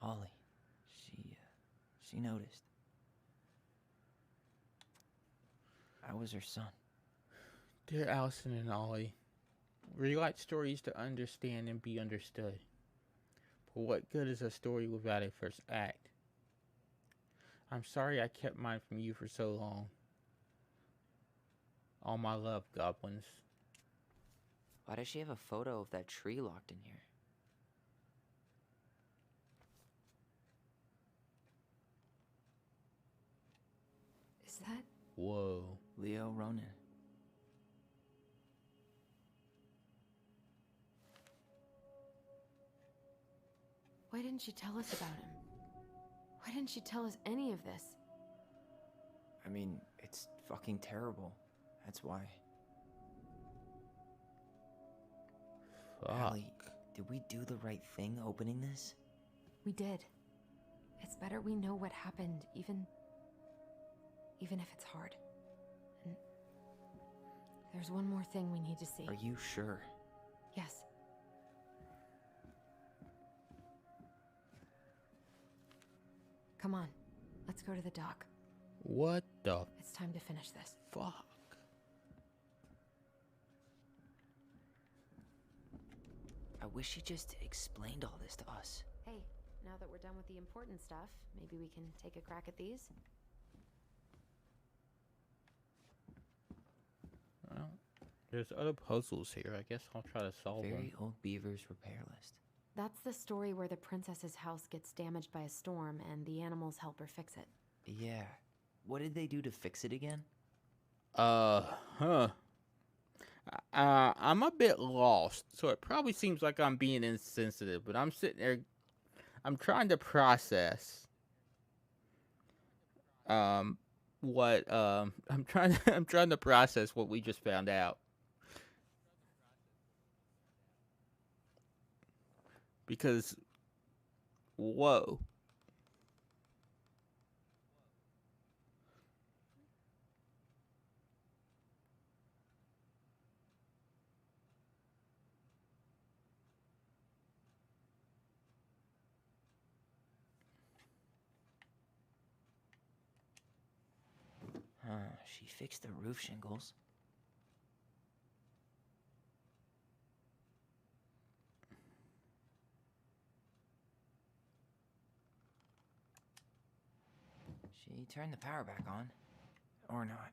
Ollie. She noticed. I was her son. Dear Allison and Ollie, we like stories to understand and be understood. But what good is a story without a first act? I'm sorry I kept mine from you for so long. All my love, goblins. Why does she have a photo of that tree locked in here? Is that? Whoa. Leo Ronan. Why didn't she tell us about him? Why didn't she tell us any of this? I mean, it's fucking terrible. That's why. Fuck. Allie, did we do the right thing opening this? We did. It's better we know what happened, even if it's hard. And there's one more thing we need to see. Are you sure? Yes. Come on. Let's go to the dock. What the It's time to finish this. fuck? I wish she just explained all this to us. Hey, now that we're done with the important stuff, maybe we can take a crack at these? Well, there's other puzzles here. I guess I'll try to solve them. Very old beaver's repair list. That's the story where the princess's house gets damaged by a storm and the animals help her fix it. Yeah. What did they do to fix it again? Huh. I'm a bit lost, so it probably seems like I'm being insensitive, but I'm sitting there, I'm trying to process, what, I'm trying to process what we just found out. Because, whoa. She fixed the roof shingles. She turned the power back on. Or not.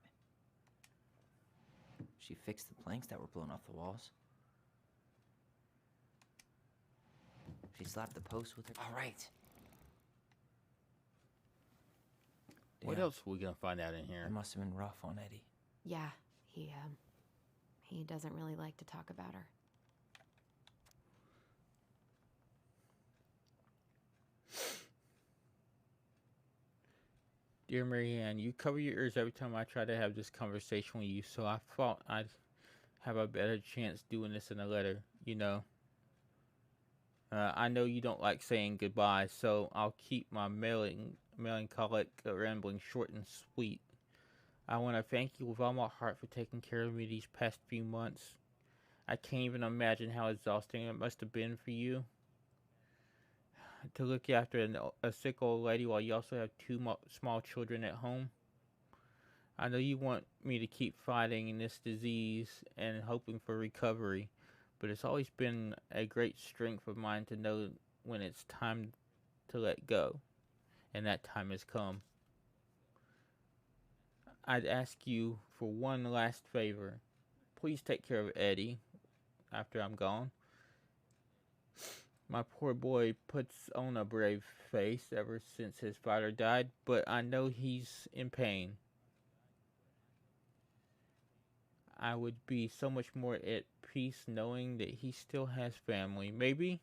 She fixed the planks that were blown off the walls. She slapped the post with her. All right. What Damn, else are we gonna find out in here? It must have been rough on Eddie. Yeah, he doesn't really like to talk about her. Dear Marianne, you cover your ears every time I try to have this conversation with you, so I thought I'd have a better chance doing this in a letter, you know. I know you don't like saying goodbye, so I'll keep my melancholic rambling short and sweet. I want to thank you with all my heart for taking care of me these past few months. I can't even imagine how exhausting it must have been for you to look after a sick old lady while you also have two small children at home. I know you want me to keep fighting this disease and hoping for recovery, but it's always been a great strength of mine to know when it's time to let go, and that time has come. I'd ask you for one last favor. Please take care of Eddie after I'm gone. My poor boy puts on a brave face ever since his father died, but I know he's in pain. I would be so much more at peace knowing that he still has family. Maybe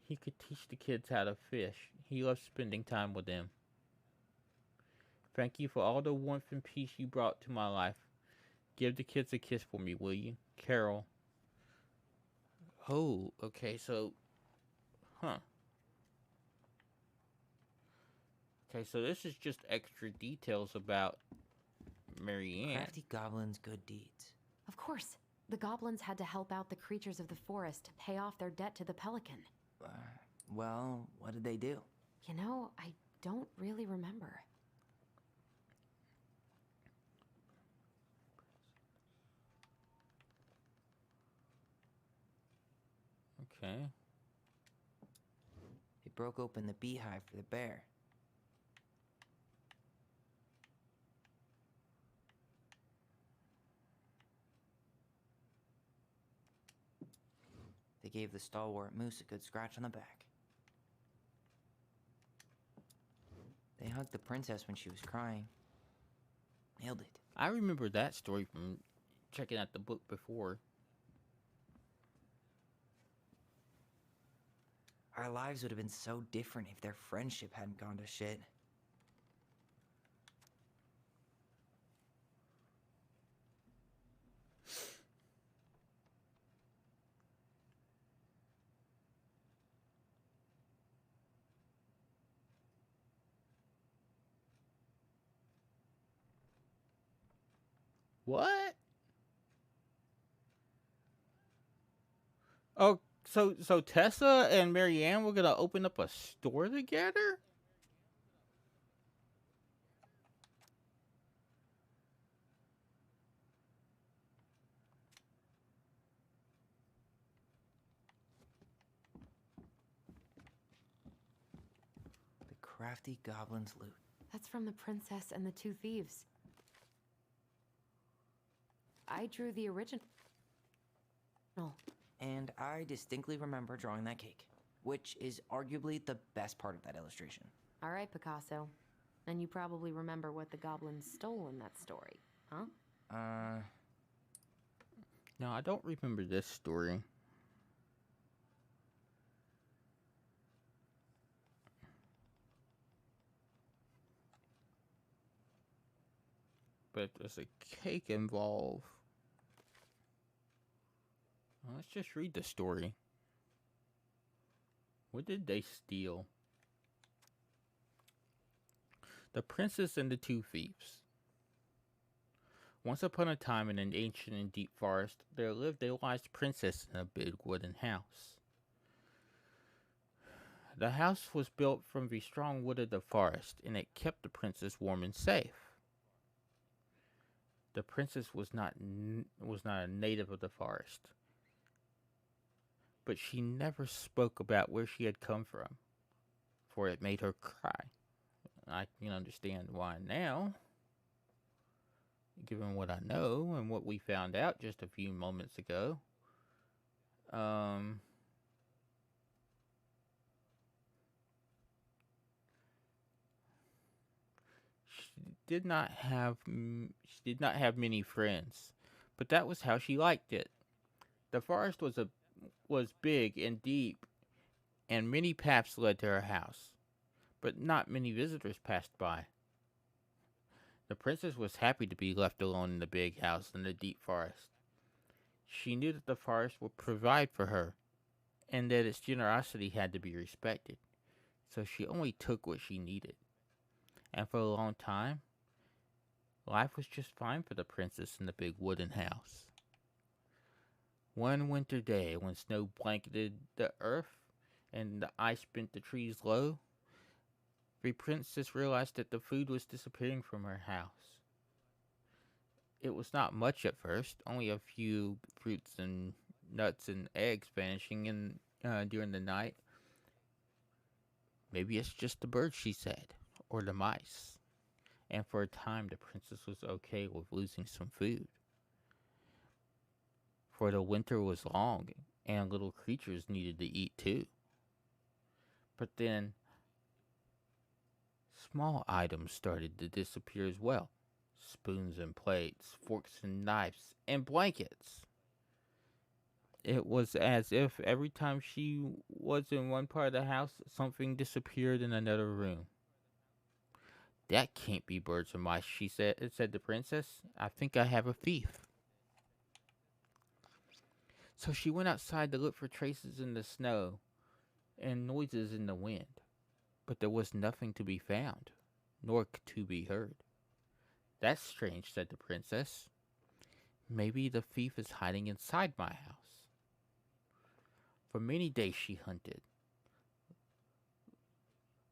he could teach the kids how to fish. He loves spending time with them. Thank you for all the warmth and peace you brought to my life. Give the kids a kiss for me, will you? Carol. Oh, okay, so, huh. Okay, so this is just extra details about Marianne. Crafty goblins' good deeds. Of course, the goblins had to help out the creatures of the forest to pay off their debt to the pelican. Well, what did they do? You know, I don't really remember. Okay. They broke open the beehive for the bear. They gave the stalwart moose a good scratch on the back. They hugged the princess when she was crying. Nailed it. I remember that story from checking out the book before. Our lives would have been so different if their friendship hadn't gone to shit. What? Oh, so Tessa and Marianne were gonna open up a store together? The crafty goblin's loot. That's from The Princess and the Two Thieves. I drew the original. And I distinctly remember drawing that cake, which is arguably the best part of that illustration. All right, Picasso. And you probably remember what the goblins stole in that story, huh? No, I don't remember this story. But there's a cake involved. Well, let's just read the story. What did they steal? The Princess and the Two Thieves. Once upon a time in an ancient and deep forest, there lived a wise princess in a big wooden house. The house was built from the strong wood of the forest, and it kept the princess warm and safe. The princess was not a native of the forest, but she never spoke about where she had come from, for it made her cry. I can understand why now, given what I know and what we found out just a few moments ago. She did not have many friends, but that was how she liked it. The forest was big and deep, and many paths led to her house, but not many visitors passed by. The princess was happy to be left alone in the big house in the deep forest. She knew that the forest would provide for her, and that its generosity had to be respected, so she only took what she needed. And for a long time, life was just fine for the princess in the big wooden house. One winter day, when snow blanketed the earth and the ice bent the trees low, the princess realized that the food was disappearing from her house. It was not much at first, only a few fruits and nuts and eggs vanishing during the night. Maybe it's just the birds, she said, or the mice. And for a time, the princess was okay with losing some food. For the winter was long, and little creatures needed to eat too. But then, small items started to disappear as well. Spoons and plates, forks and knives, and blankets. It was as if every time she was in one part of the house, something disappeared in another room. That can't be birds or mice, said the princess. I think I have a thief. So she went outside to look for traces in the snow and noises in the wind, but there was nothing to be found. nor to be heard. That's strange, said the princess. Maybe the thief is hiding inside my house. For many days she hunted,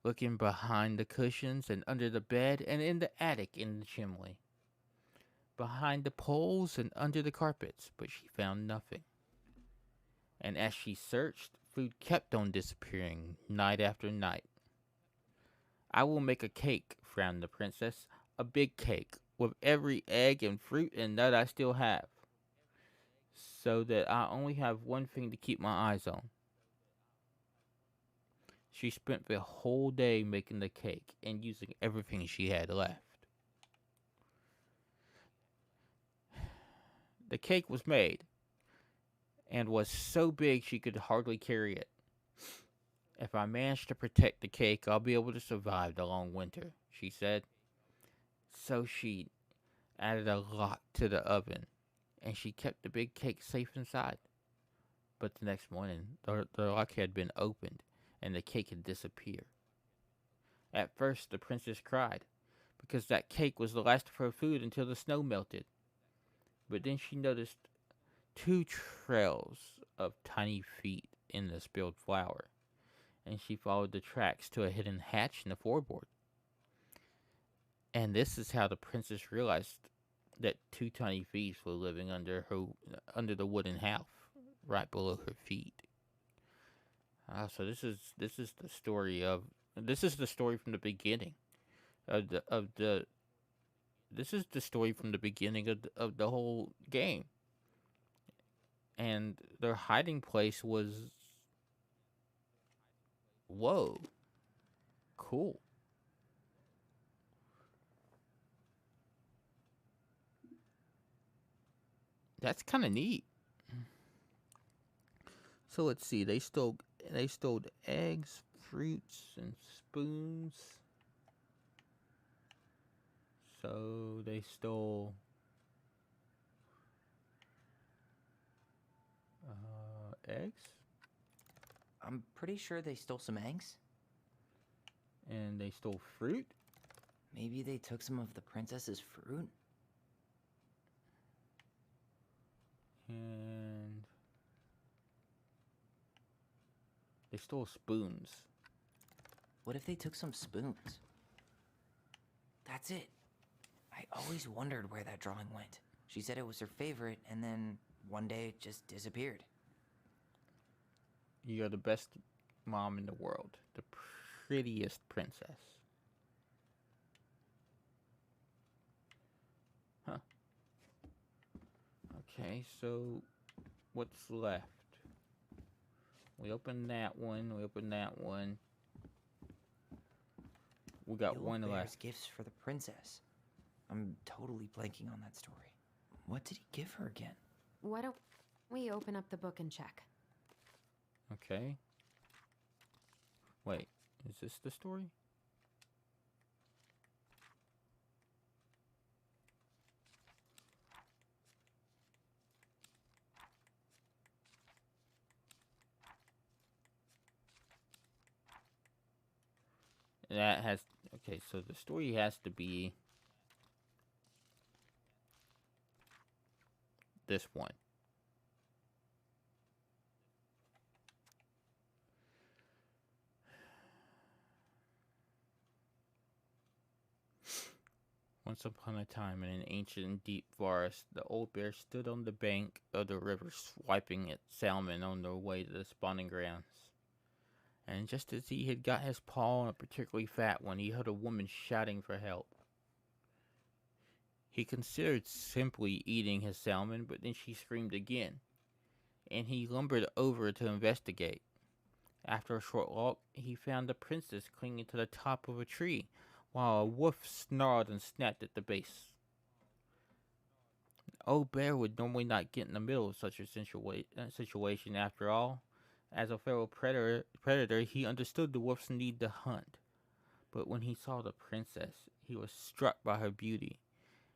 looking behind the cushions and under the bed and in the attic in the chimney, behind the poles and under the carpets, but she found nothing. And as she searched, food kept on disappearing night after night. I will make a cake, frowned the princess, a big cake, with every egg and fruit and nut I still have, so that I only have one thing to keep my eyes on. She spent the whole day making the cake and using everything she had left. The cake was made, and was so big she could hardly carry it. If I manage to protect the cake, I'll be able to survive the long winter, she said. So she added a lock to the oven, and she kept the big cake safe inside. But the next morning, the lock had been opened, and the cake had disappeared. At first, the princess cried, because that cake was the last of her food until the snow melted. But then she noticed two trails of tiny feet in the spilled flour, and she followed the tracks to a hidden hatch in the floorboard. And this is how the princess realized that two tiny feet were living under the wooden house, right below her feet. So this is the story of this is the story from the beginning of the this is the story from the beginning of the whole game. And their hiding place was, whoa, cool. That's kind of neat. So let's see. They stole eggs, fruits, and spoons. So they stole eggs, I'm pretty sure they stole some eggs. and they stole fruit. Maybe they took some of the princess's fruit? And they stole spoons. What if they took some spoons? That's it. I always wondered where that drawing went. She said it was her favorite, and then one day it just disappeared. You're the best mom in the world. The prettiest princess. Huh. Okay, so what's left? We opened that one. We opened that one. We got The one old bear's left. gifts for the princess. I'm totally blanking on that story. What did he give her again? Why don't we open up the book and check? Okay. Wait, is this the story? That has okay, so the story has to be this one. Once upon a time, in an ancient and deep forest, the old bear stood on the bank of the river, swiping at salmon on their way to the spawning grounds. And just as he had got his paw on a particularly fat one, he heard a woman shouting for help. He considered simply eating his salmon, but then she screamed again, and he lumbered over to investigate. After a short walk, he found the princess clinging to the top of a tree, while a wolf snarled and snapped at the base. Old Bear would normally not get in the middle of such a situation after all. As a fellow predator, he understood the wolf's need to hunt. But when he saw the princess, he was struck by her beauty,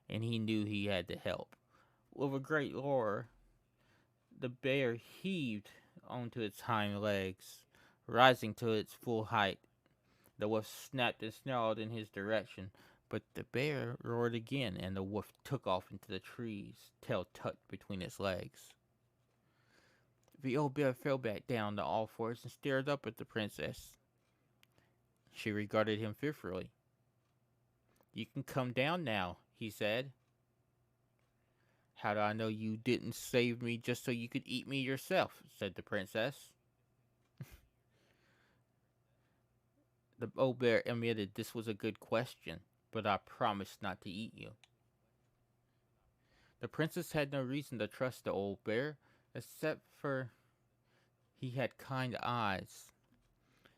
and he knew he had to help. With a great roar, the bear heaved onto its hind legs, rising to its full height. The wolf snapped and snarled in his direction, but the bear roared again, and the wolf took off into the trees, tail tucked between its legs. The old bear fell back down to all fours and stared up at the princess. She regarded him fearfully. "You can come down now," he said. "How do I know you didn't save me just so you could eat me yourself?" said the princess. The old bear admitted this was a good question, but I promised not to eat you. The princess had no reason to trust the old bear, except for he had kind eyes.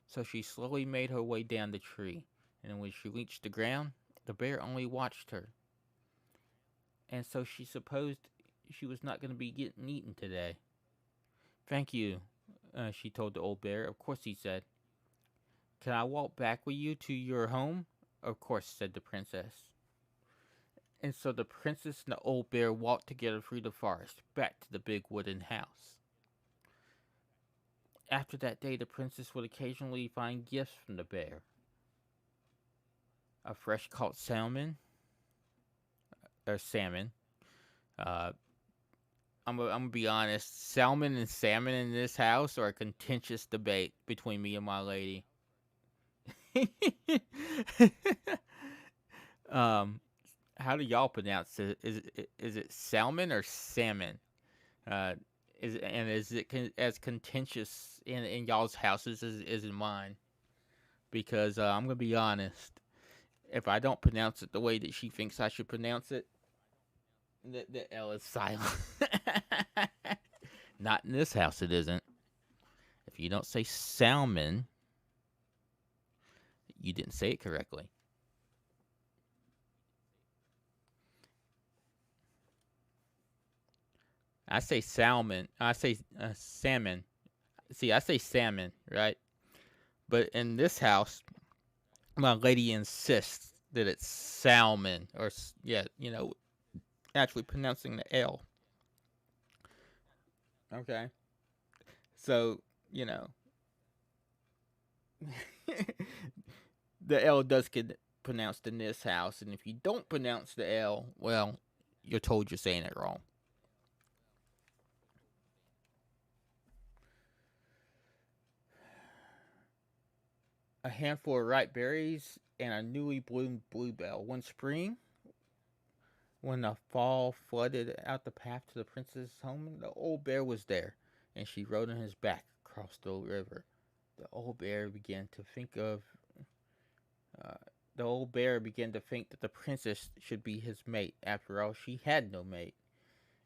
So she slowly made her way down the tree, and when she reached the ground, the bear only watched her. And so she supposed she was not going to be getting eaten today. "Thank you," she told the old bear. "Of course," he said. "Can I walk back with you to your home?" "Of course," said the princess. And so the princess and the old bear walked together through the forest, back to the big wooden house. After that day, the princess would occasionally find gifts from the bear. A fresh caught salmon. I'm gonna be honest. Salmon and salmon in this house are a contentious debate between me and my lady. um, how do y'all pronounce it? Is it salmon or salmon? Uh, is it as contentious in y'all's houses as in mine? Because I'm gonna be honest, if I don't pronounce it the way that she thinks I should pronounce it, the L is silent. Not in this house, it isn't. If you don't say salmon, you didn't say it correctly. I say salmon. I say salmon. See, I say salmon, right? But in this house, my lady insists that it's salmon, or yeah, actually pronouncing the L. Okay, so the L does get pronounced in this house, and if you don't pronounce the L, well, you're told you're saying it wrong. A handful of ripe berries and a newly bloomed bluebell. One spring, when the fall flooded out the path to the princess's home, the old bear was there, and she rode on his back across the river. The old bear began to think of. The old bear began to think that the princess should be his mate. After all, she had no mate,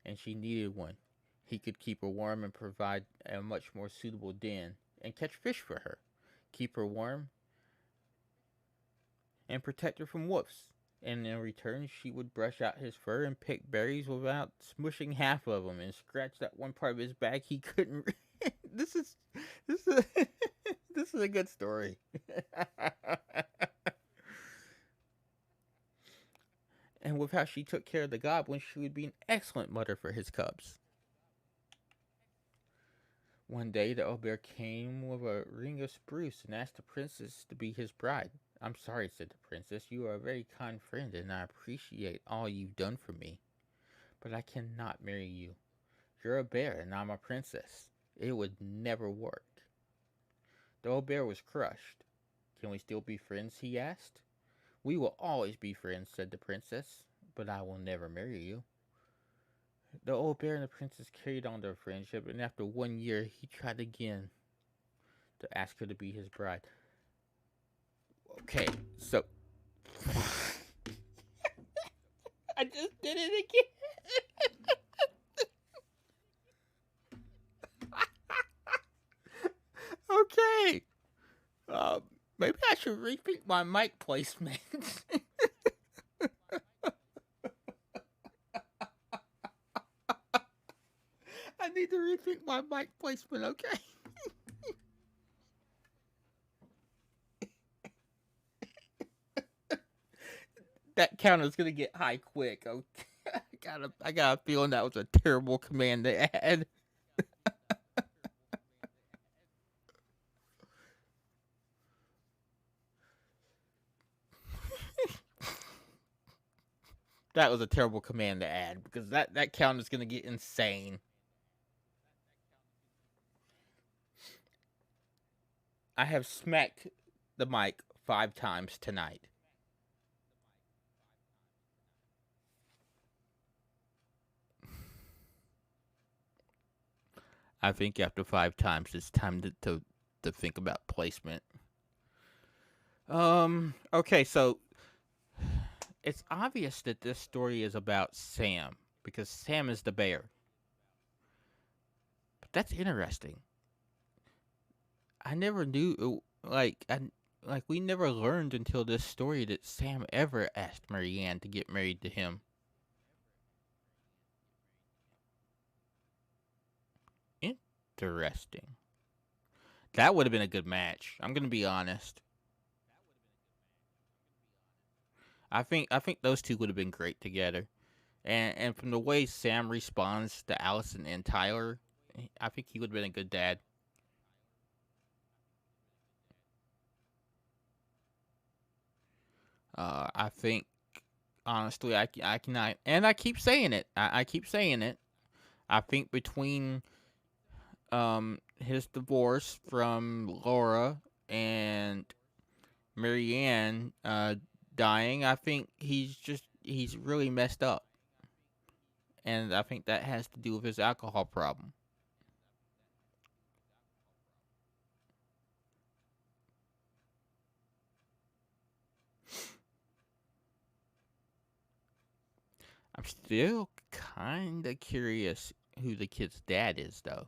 and she needed one. He could keep her warm and provide a much more suitable den, and catch fish for her, keep her warm, and protect her from wolves. And in return, she would brush out his fur and pick berries without smushing half of them, and scratch that one part of his back he couldn't. This is this is this is a good story. And with how she took care of the goblin, she would be an excellent mother for his cubs. One day, the old bear came with a ring of spruce and asked the princess to be his bride. "I'm sorry," said the princess. "You are a very kind friend, and I appreciate all you've done for me. But I cannot marry you. You're a bear, and I'm a princess. It would never work." The old bear was crushed. "Can we still be friends?" he asked. "We will always be friends," said the princess, "but I will never marry you." The old bear and the princess carried on their friendship, and after 1 year, he tried again to ask her to be his bride. Okay, so I just did it again. Okay. Maybe I should rethink my mic placement. I need to rethink my mic placement, okay? That counter's gonna get high quick, okay? I got a feeling that was a terrible command to add. That was a terrible command to add because that count is gonna get insane. I have smacked the mic 5 times tonight. I think after 5 times, it's time to think about placement. Okay, so it's obvious that this story is about Sam because Sam is the bear. But that's interesting. I never knew, like we never learned until this story that Sam ever asked Marianne to get married to him. Interesting. That would have been a good match. I'm gonna be honest. I think those two would have been great together. And from the way Sam responds to Allison and Tyler, I think he would have been a good dad. I think honestly, I cannot, and I keep saying it. I keep saying it. I think between his divorce from Laura and Marianne dying, I think he's really messed up, and I think that has to do with his alcohol problem. I'm still kind of curious who the kid's dad is, though.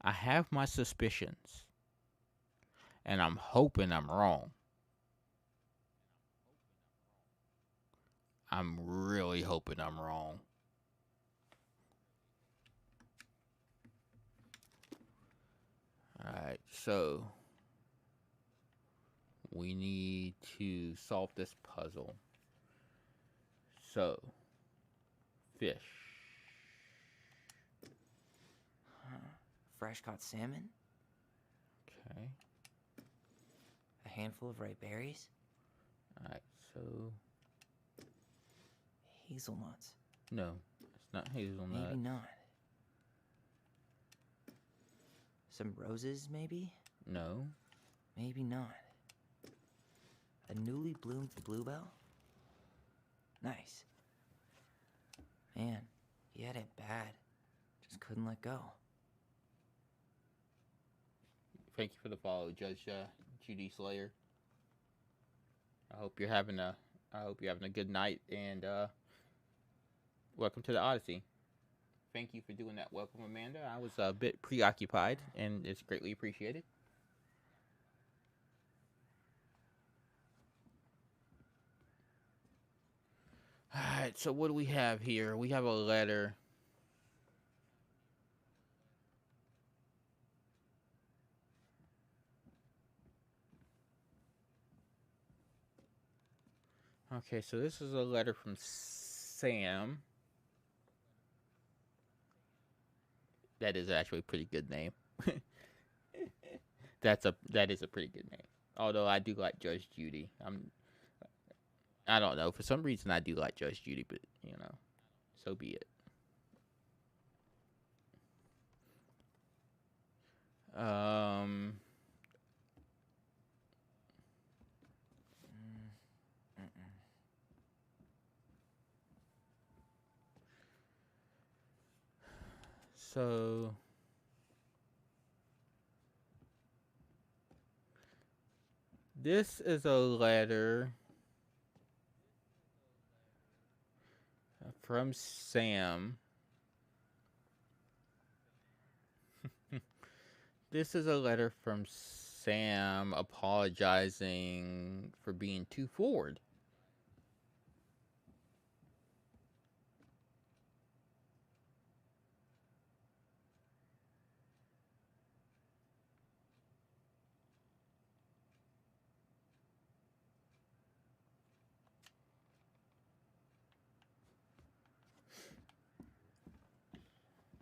I have my suspicions, and I'm hoping I'm wrong. I'm really hoping I'm wrong. Alright, so we need to solve this puzzle. So, fish. Fresh caught salmon, Okay. a handful of ripe berries, Alright, so hazelnuts. no, it's not hazelnut. Maybe not. Some roses, maybe? No. Maybe not. A newly bloomed bluebell? Nice. Man, he had it bad. Just couldn't let go. Thank you for the follow, Judge Judy Slayer. I hope you're having a good night, and welcome to the Odyssey. Thank you for doing that. Welcome, Amanda. I was a bit preoccupied, and it's greatly appreciated. All right, so what do we have here? We have a letter. Okay, so this is a letter from Sam. That is actually a pretty good name. That is a pretty good name. Although I do like Judge Judy. I don't know, for some reason I do like Judge Judy, but so be it. Um so this is a letter from Sam. This is a letter from Sam apologizing for being too forward.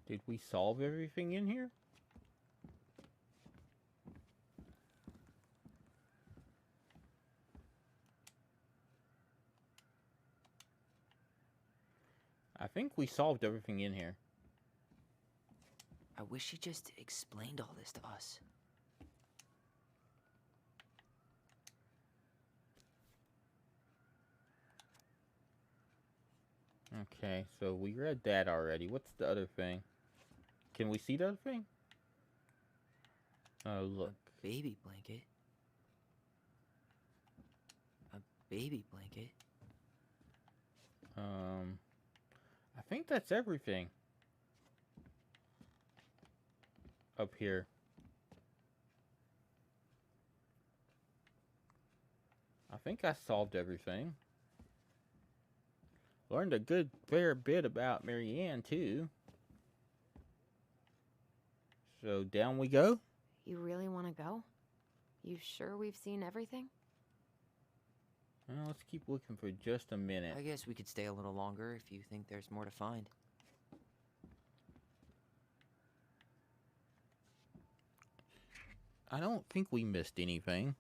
Did we solve everything in here? I think we solved everything in here. I wish she just explained all this to us. Okay, so we read that already. What's the other thing? Can we see the other thing? Oh, look. A baby blanket. A baby blanket. I think that's everything up here. I think I solved everything. Learned a good fair bit about Marianne, too. So down we go? You really want to go? You sure we've seen everything? Well, let's keep looking for just a minute. I guess we could stay a little longer if you think there's more to find. I don't think we missed anything.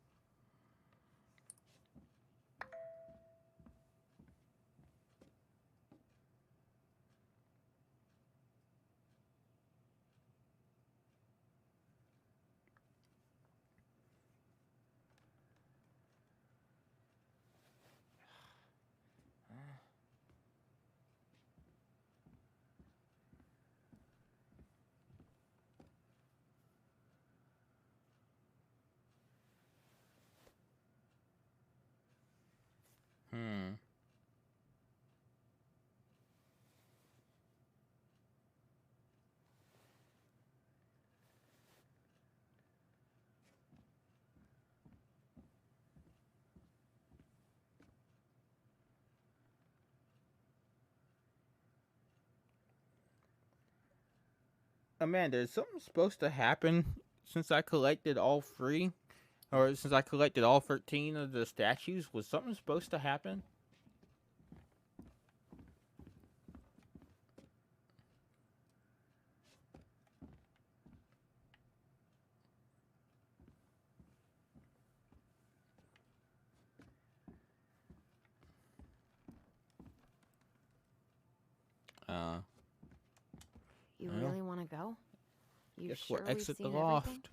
Hmm. Amanda, is something supposed to happen since I collected all three? Or since I collected all 13 of the statues? Was something supposed to happen? You Well, really want to go? You guess sure we'll we've exit the seen loft. everything?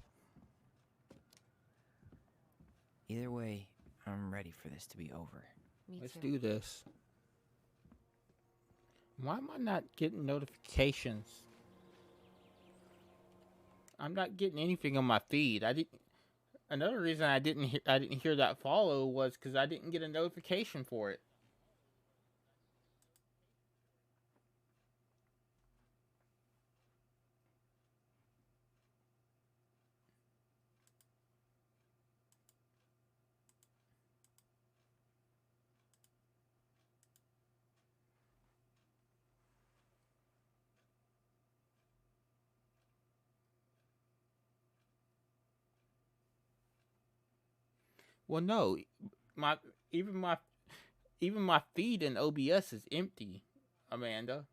Either way, I'm ready for this to be over. Me Let's too. do this. Why am I not getting notifications? I'm not getting anything on my feed. I didn't. Another reason I didn't hear that follow was because I didn't get a notification for it. Well, no, my even my even my feed in OBS is empty, Amanda.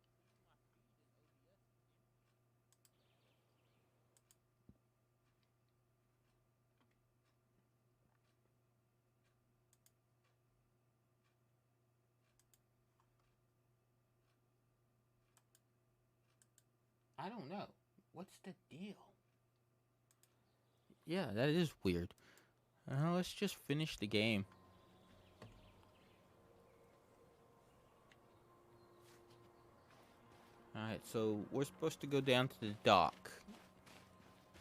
I don't know. What's the deal? Yeah, that is weird. Let's just finish the game. Alright, so we're supposed to go down to the dock.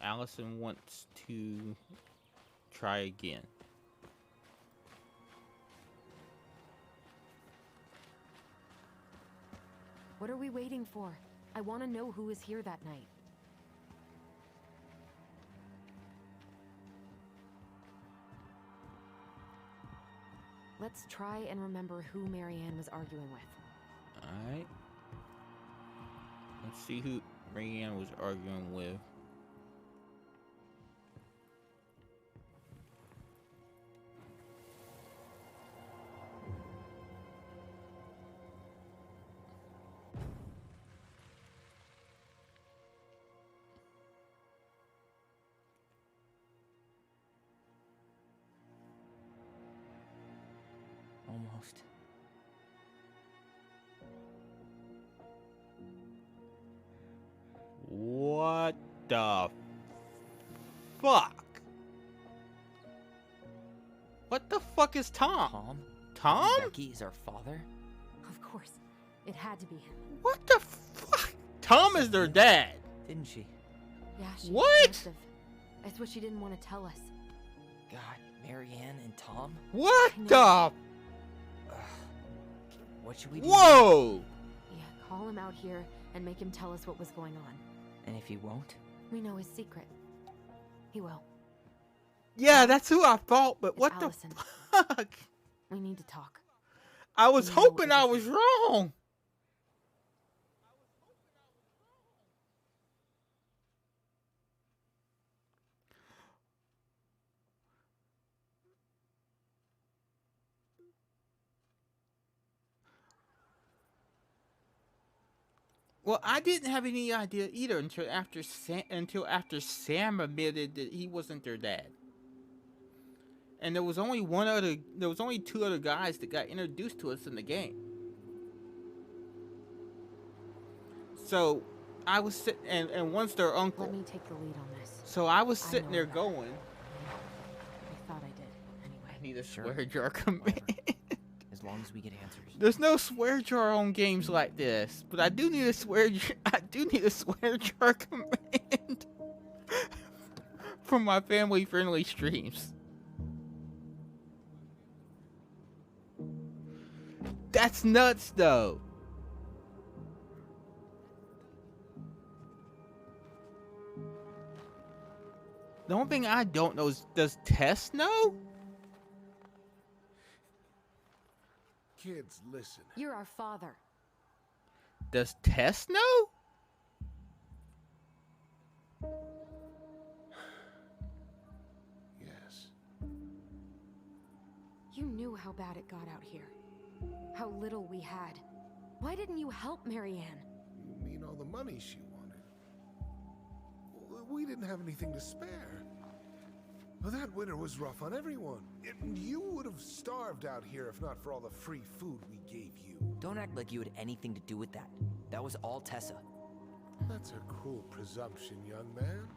Allison wants to try again. What are we waiting for? I want to know who was here that night. Let's try and remember who Marianne was arguing with. Alright. Let's see who Marianne was arguing with. Almost. the fuck? What the fuck is Tom? Tom? Tom? Becky is our father? Of course. It had to be him. What the fuck? Tom is their dad. Didn't she? Yeah, she What? must have. It's what she didn't want to tell us. God, Marianne and Tom? What I know. the? Ugh. What should we do? Whoa! Yeah, call him out here and make him tell us what was going on. And if he won't? We know his secret. He will. Yeah, that's who I thought, but It's what Allison. the fuck? We need to talk. I was You know what hoping it I is. was wrong. Well, I didn't have any idea either until after Sam admitted that he wasn't their dad. And there was only two other guys that got introduced to us in the game. So I was sitting, and one's their uncle. Let me take the lead on this. So I was I sitting know there that. going, I thought I did. Anyway. I need a Sure. swear jar command. Whatever. As long as we get answers. There's no swear jar on games like this, but I do need a swear jar command from my family-friendly streams. That's nuts, though. The only thing I don't know is, does Tess know? Kids, listen. You're our father. Does Tess know? Yes. You knew how bad it got out here. How little we had. Why didn't you help Marianne? You mean all the money she wanted? We didn't have anything to spare. Well, that winter was rough on everyone. You would have starved out here if not for all the free food we gave you. Don't act like you had anything to do with that. That was all Tessa. That's a cruel presumption, young man.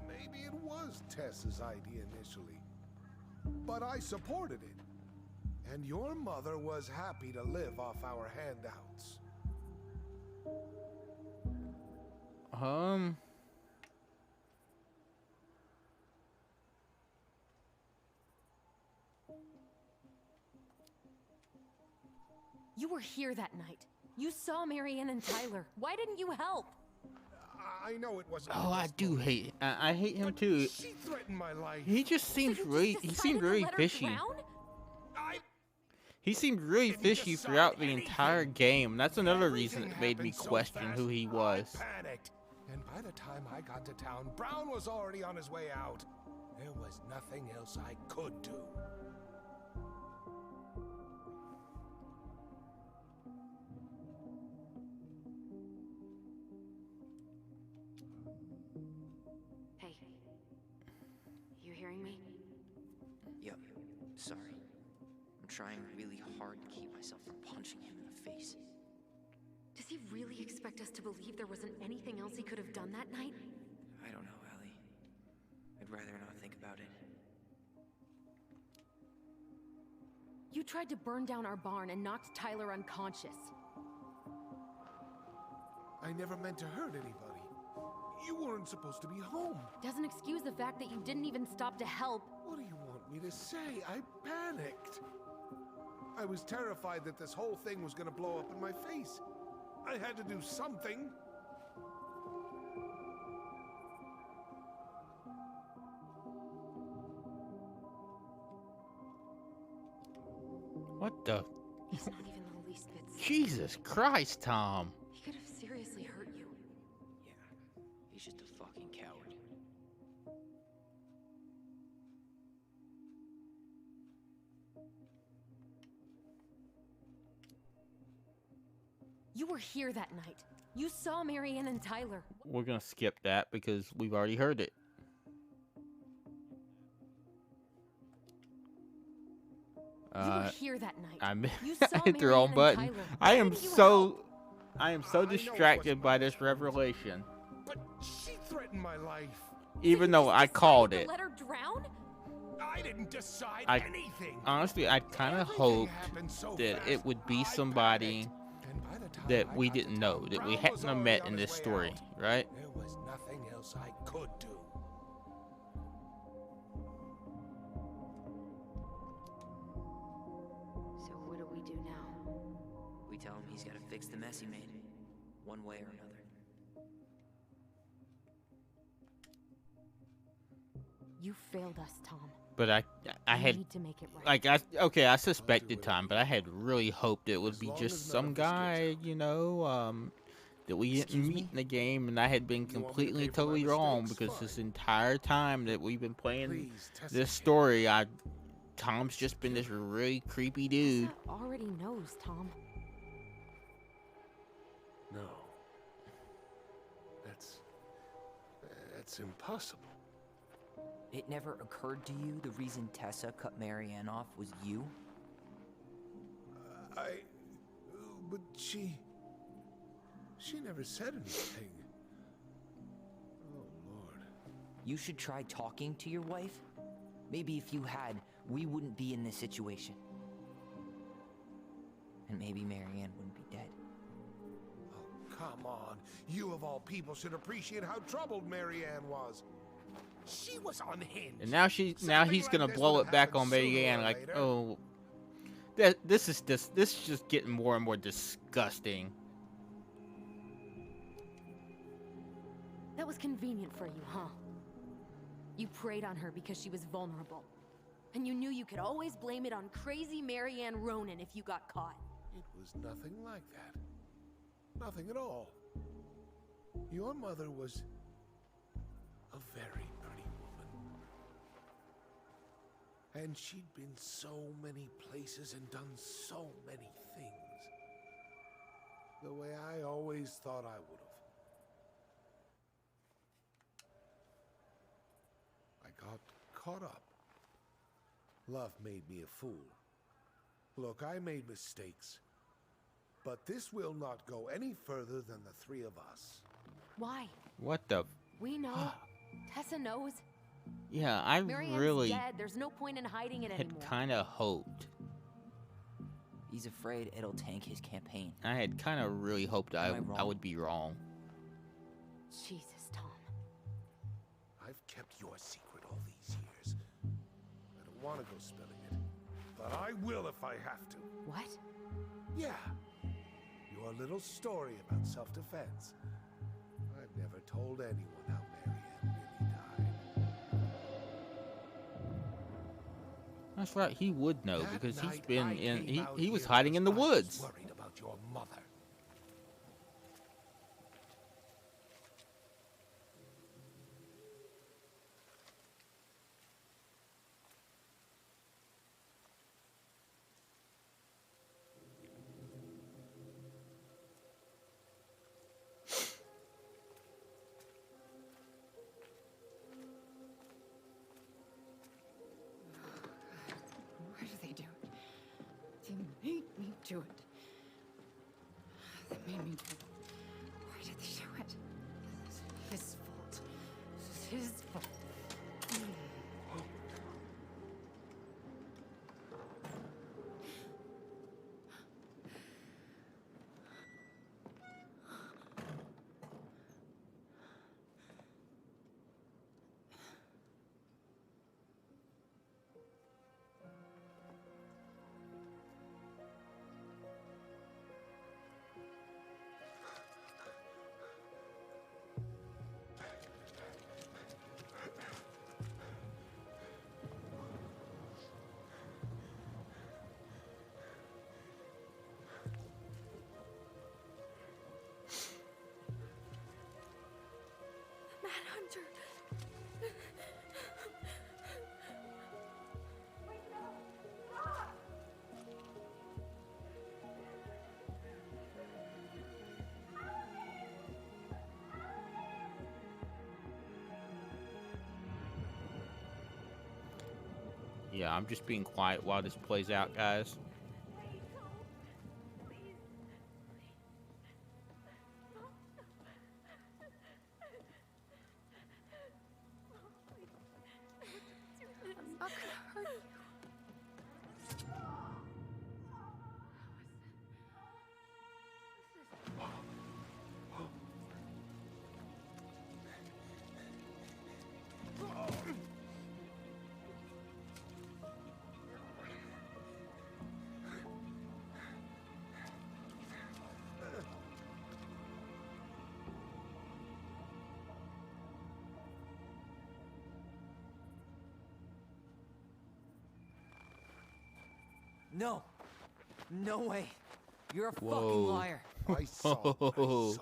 Maybe it was Tessa's idea initially. But I supported it. And your mother was happy to live off our handouts. You were here that night. You saw Marianne and Tyler. Why didn't you help? I know it wasn't. Oh, I do hate. I hate him too. She threatened my life. He just seems So you really. just He decided seemed to really let her fishy. drown? I He seemed really Didn't fishy decide throughout the anything. entire game. That's another reason Everything it made me happened so question fast, who he was. I panicked. And by the time I got to town, Brown was already on his way out. There was nothing else I could do. Hey. You hearing me? Yep. Sorry. I'm trying really hard to keep myself from punching him in the face. Does he really expect us to believe there wasn't anything else he could have done that night? I don't know, Allie. I'd rather not think about it. You tried to burn down our barn and knocked Tyler unconscious. I never meant to hurt anybody. You weren't supposed to be home. Doesn't excuse the fact that you didn't even stop to help. What do you want me to say? I panicked. I was terrified that this whole thing was going to blow up in my face. I had to do something. What the? He's not even the least bit sick. Jesus Christ, Tom. He could have seriously hurt you. Yeah. He's just a fucking coward. You were here that night. You saw Marianne and Tyler. We're gonna skip that because we've already heard it. You were here that night. You I saw hit the Marianne wrong and button. Tyler. I Why am didn't you so help? I am I so know it distracted wasn't by my this revelation. threaten my life. even though I Decided called to it. let her drown? I didn't decide I anything. honestly, I kind of Everything hoped happened so that fast, it would be I somebody panicked. And by the time that I we got to didn't know, town, that we Brown hadn't was have already met on in his this way story, out. right? There was nothing else I could do. So what do we do now? We tell him he's gotta fix the mess he made, one way or another. You failed us, Tom. But I You had need to make it right. like I suspected Tom, but I had really hoped it would As be long just as none some of this gets guy, out. you know, that we didn't Excuse meet me? in the game, and I had been You want me to completely pay for my totally wrong mistakes? because Fine. this entire time that we've been playing Please, Tessa. this story, Tom's just been this really creepy dude. Tessa already knows, Tom. No. That's impossible. It never occurred to you the reason Tessa cut Marianne off was you? But she never said anything. Oh, Lord. You should try talking to your wife. Maybe if you had, we wouldn't be in this situation. And maybe Marianne wouldn't be dead. Oh, come on. You of all people should appreciate how troubled Marianne was. She was unhinged. And now Something he's like gonna this blow would it back happen on sooner Marianne or like, later. oh, this is just getting more and more disgusting. That was convenient for you, huh? You preyed on her because she was vulnerable. And you knew you could always blame it on crazy Marianne Ronan if you got caught. It was nothing like that. Nothing at all. Your mother was a very pretty woman. And she'd been so many places and done so many things. The way I always thought I would have. I got caught up. Love made me a fool. Look, I made mistakes. But this will not go any further than the three of us. Why? What the? We know. Tessa knows. Yeah, I Marianne's really dead. There's no point in hiding it had anymore. kind of hoped. He's afraid it'll tank his campaign. I had kind of really hoped Am I I wrong? would be wrong. Jesus, Tom. I've kept your secret all these years. I don't want to go spilling it. But I will if I have to. What? Yeah. Your little story about self-defense. I've never told anyone how Marianne really died. That's right, he would know That because he's night been I in. came out He was here hiding in the because I woods. was worried about your mother. Why do they do it? They made me do it. They made me do it. Why did they do it? This is his fault. This is his fault. Mad Hunter. Yeah, I'm just being quiet while this plays out, guys. No. No way. You're a Whoa. fucking liar. I saw what I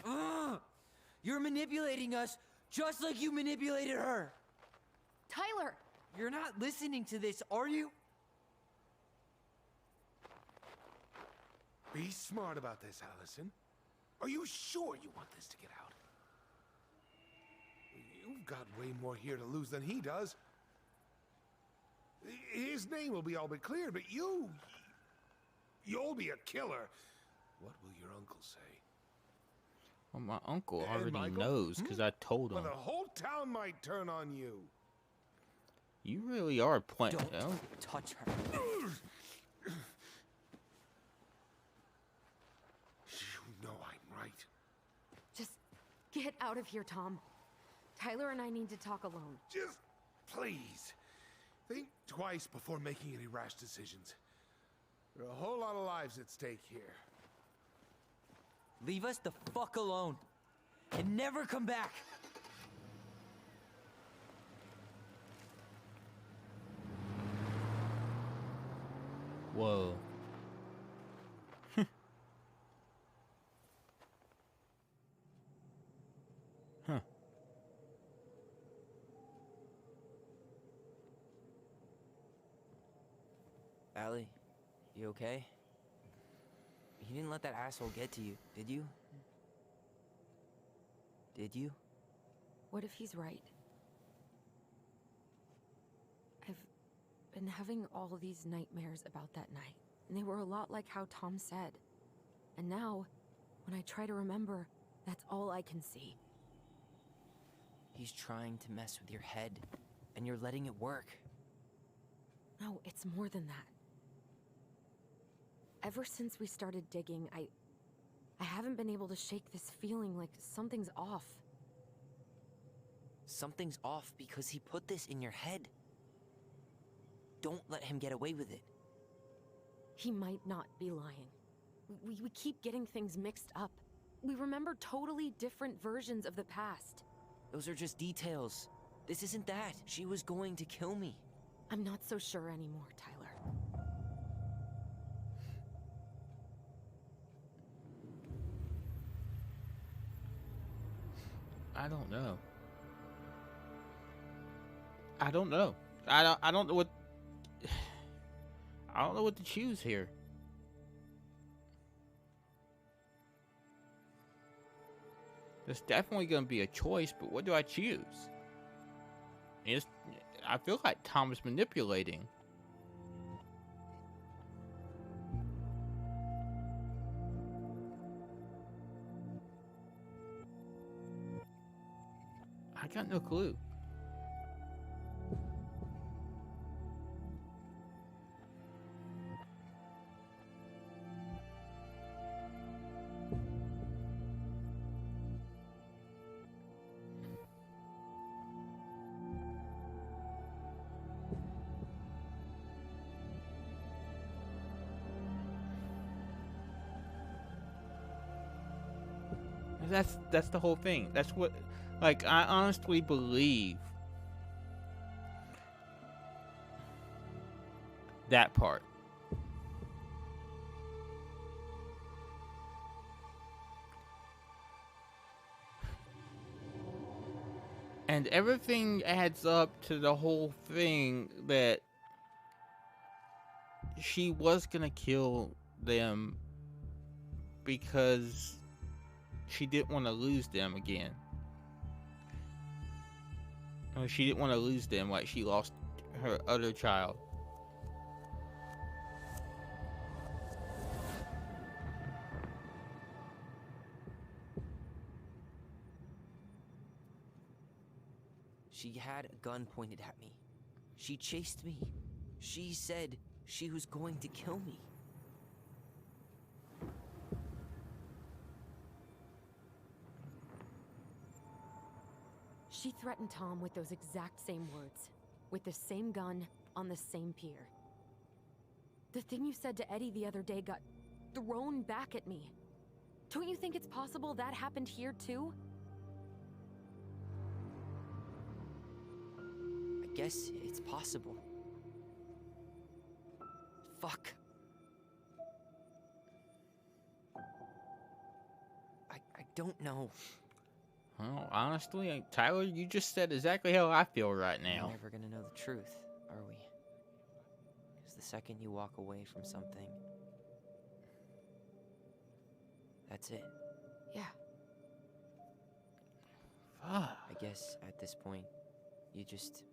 saw. You're manipulating us just like you manipulated her. Tyler! You're not listening to this, are you? Be smart about this, Allison. Are you sure you want this to get out? You've got way more here to lose than he does. His name will be all but cleared, but you'll be a killer. What will your uncle say? Well, my uncle And already Michael? knows because I told Well, him. the whole town might turn on you. You really are playing. Don't touch her. You know I'm right. Just get out of here, Tom. Tyler and I need to talk alone. Just please think twice before making any rash decisions. There are a whole lot of lives at stake here. Leave us the fuck alone. And never come back. Whoa. Huh. Allie, you okay? You didn't let that asshole get to you, did you? Did you? What if he's right? I've been having all these nightmares about that night, and they were a lot like how Tom said. And now, when I try to remember, that's all I can see. He's trying to mess with your head, and you're letting it work. No, it's more than that. Ever since we started digging, I haven't been able to shake this feeling like something's off. Something's off because he put this in your head. Don't let him get away with it. He might not be lying. We keep getting things mixed up. We remember totally different versions of the past. Those are just details. This isn't that. She was going to kill me. I'm not so sure anymore, Tyler. I don't know. I don't know. I don't know what I don't know what to choose here. There's definitely going to be a choice, but what do I choose? I feel like Tom is manipulating. I got no clue. That's the whole thing. That's what, like, I honestly believe that part. And everything adds up to the whole thing that she was gonna kill them because she didn't want to lose them again. Or she didn't want to lose them like she lost her other child. She had a gun pointed at me. She chased me. She said she was going to kill me. She threatened Tom with those exact same words, with the same gun on the same pier. The thing you said to Eddie the other day got thrown back at me. Don't you think it's possible that happened here too? I guess it's possible. fuck? I don't know. Well, honestly, Tyler, you just said exactly how I feel right We're now. never gonna know the truth, are we? Because the second you walk away from something, that's it. Yeah. Fuck. I guess at this point, you just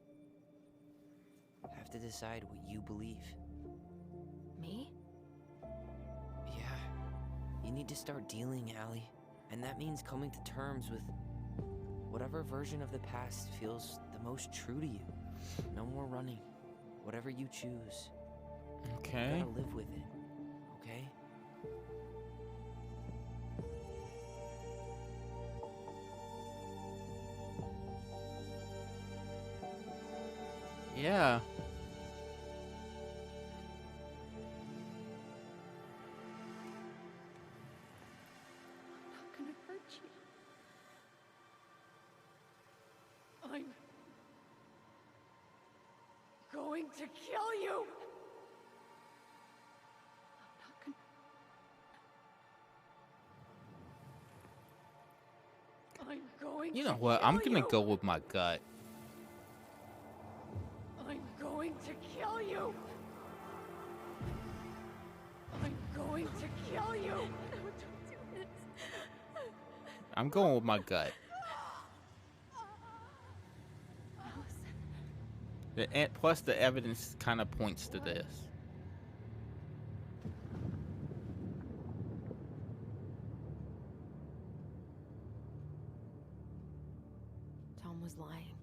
have to decide what you believe. Me? Yeah. You need to start dealing, Allie. And that means coming to terms with whatever version of the past feels the most true to you. No more running. Whatever you choose, you Okay. gotta live with it. Okay? Yeah. I'm not gonna hurt you. I'm going to kill you. I'm not gonna. I'm going You to know what? kill I'm gonna you. go with my gut. I'm going to kill you. I'm going to kill you. No, don't do this. I'm going with my gut. Allison. Plus, the evidence kind of points to this. Tom was lying.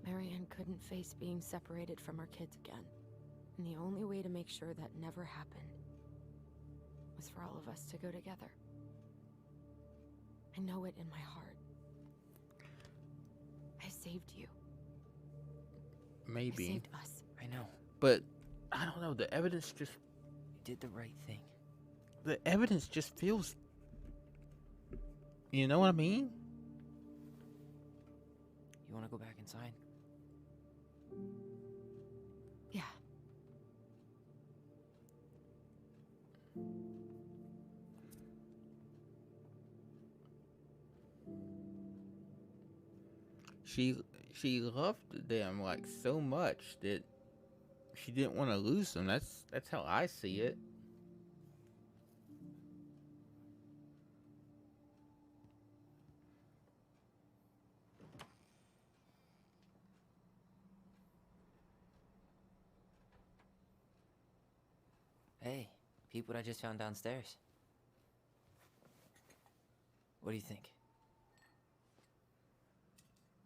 Marianne couldn't face being separated from her kids again. And the only way to make sure that never happened was for all of us to go together. I know it in my heart. I saved you. I Maybe. saved us. I know. But, I don't know. The evidence just... You did the right thing. The evidence just feels... You know what I mean? You wanna go back inside? Yeah. She loved them like so much that she didn't want to lose them. That's how I see it. Hey, peep what I just found downstairs. What do you think?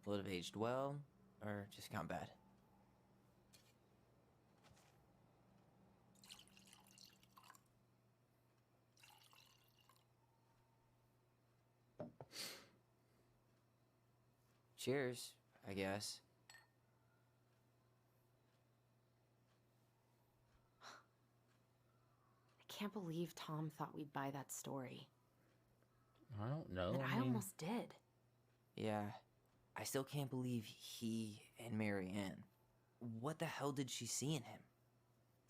Will it have aged well, or just gone bad? Cheers, I guess. I can't believe Tom thought we'd buy that story. I don't know. And I mean, almost did. Yeah, I still can't believe he and Marianne. What the hell did she see in him?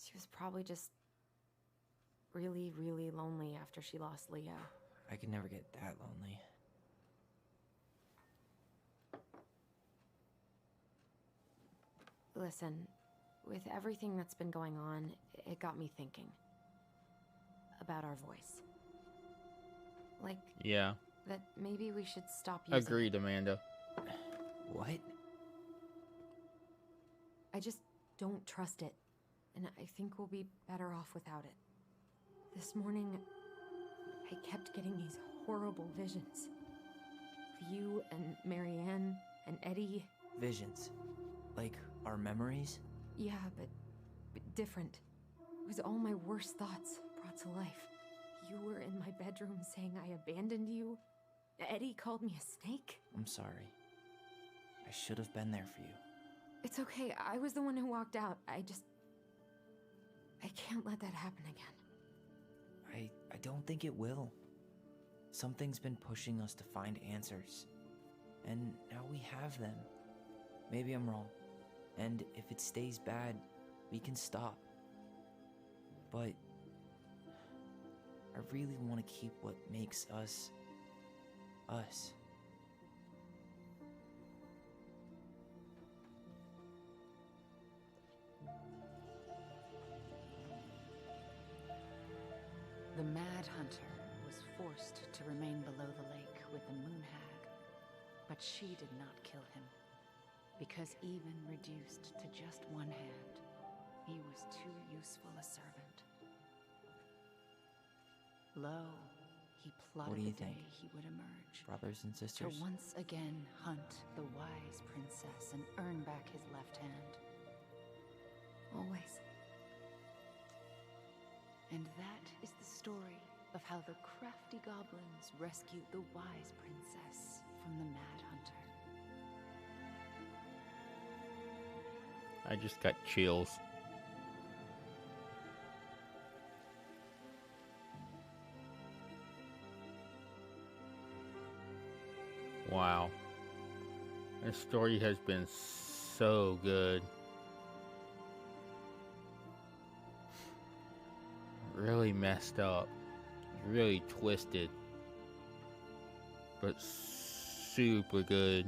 She was probably just really, really lonely after she lost Leo. I could never get that lonely. Listen, with everything that's been going on, it got me thinking about our voice. Like, yeah. that maybe we should stop using Agreed, Amanda. What? I just don't trust it, and I think we'll be better off without it. This morning, I kept getting these horrible visions. Of you and Marianne and Eddie. Visions. Like our memories? Yeah, but different. It was all my worst thoughts brought to life. You were in my bedroom saying I abandoned you. Eddie called me a snake. I'm sorry. I should have been there for you. It's okay, I was the one who walked out. I can't let that happen again. I don't think it will. Something's been pushing us to find answers. And now we have them. Maybe I'm wrong. And if it stays bad, we can stop. But I really want to keep what makes us, us. The Mad Hunter was forced to remain below the lake with the Moon Hag, but she did not kill him, because even reduced to just one hand, he was too useful a servant. Lo, he plotted What do you the day think? he would emerge, Brothers and to sisters? once again hunt the wise princess and earn back his left hand. Always. And that is the story of how the crafty goblins rescued the wise princess from the Mad Hunter. I just got chills. Wow. This story has been so good. Really messed up. Really twisted. But super good.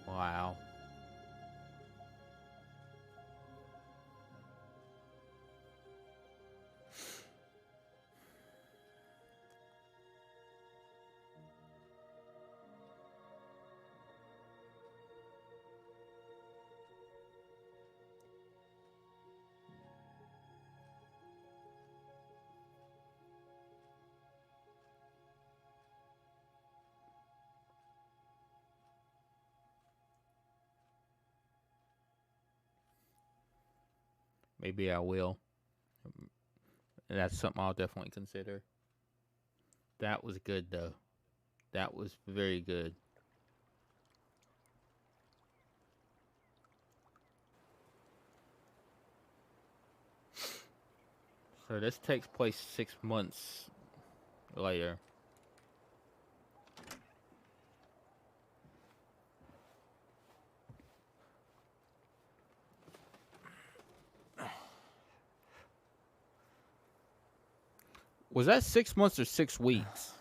Wow. Maybe I will. That's something I'll definitely consider. That was good, though. That was very good. So this takes place 6 months later. Was that 6 months or 6 weeks?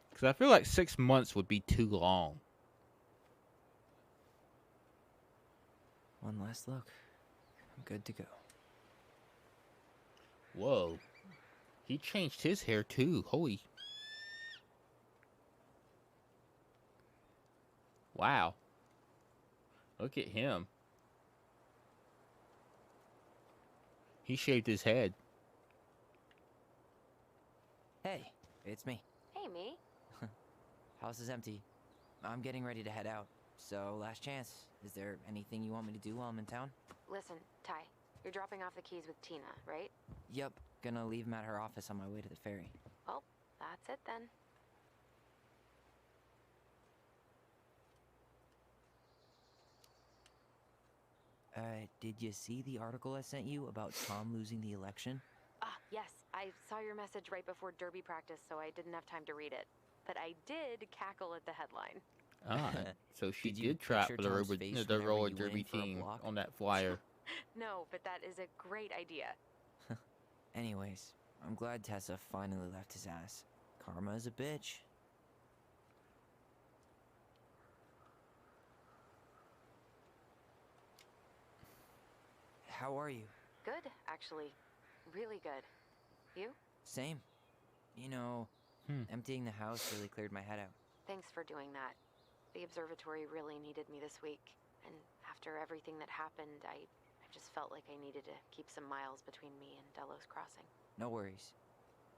Because I feel like 6 months would be too long. One last look. I'm good to go. Whoa. He changed his hair too. Holy. Wow. Look at him. He shaved his head. Hey, it's me. Hey, me. House is empty. I'm getting ready to head out. So, last chance. Is there anything you want me to do while I'm in town? Listen, Ty, you're dropping off the keys with Tina, right? Yep. Gonna leave them at her office on my way to the ferry. Well, that's it then. Did you see the article I sent you about Tom losing the election? Ah, yes. I saw your message right before derby practice, so I didn't have time to read it. But I did cackle at the headline. Ah, so she Did you did trap picture the Tom's roller, face the whenever roller you went derby in for a team block? on that flyer. No, but that is a great idea. Anyways, I'm glad Tessa finally left his ass. Karma is a bitch. How are you? Good, actually. Really good. You? Same. You know, Hmm. emptying the house really cleared my head out. Thanks for doing that. The observatory really needed me this week. And after everything that happened, I just felt like I needed to keep some miles between me and Delos Crossing. No worries.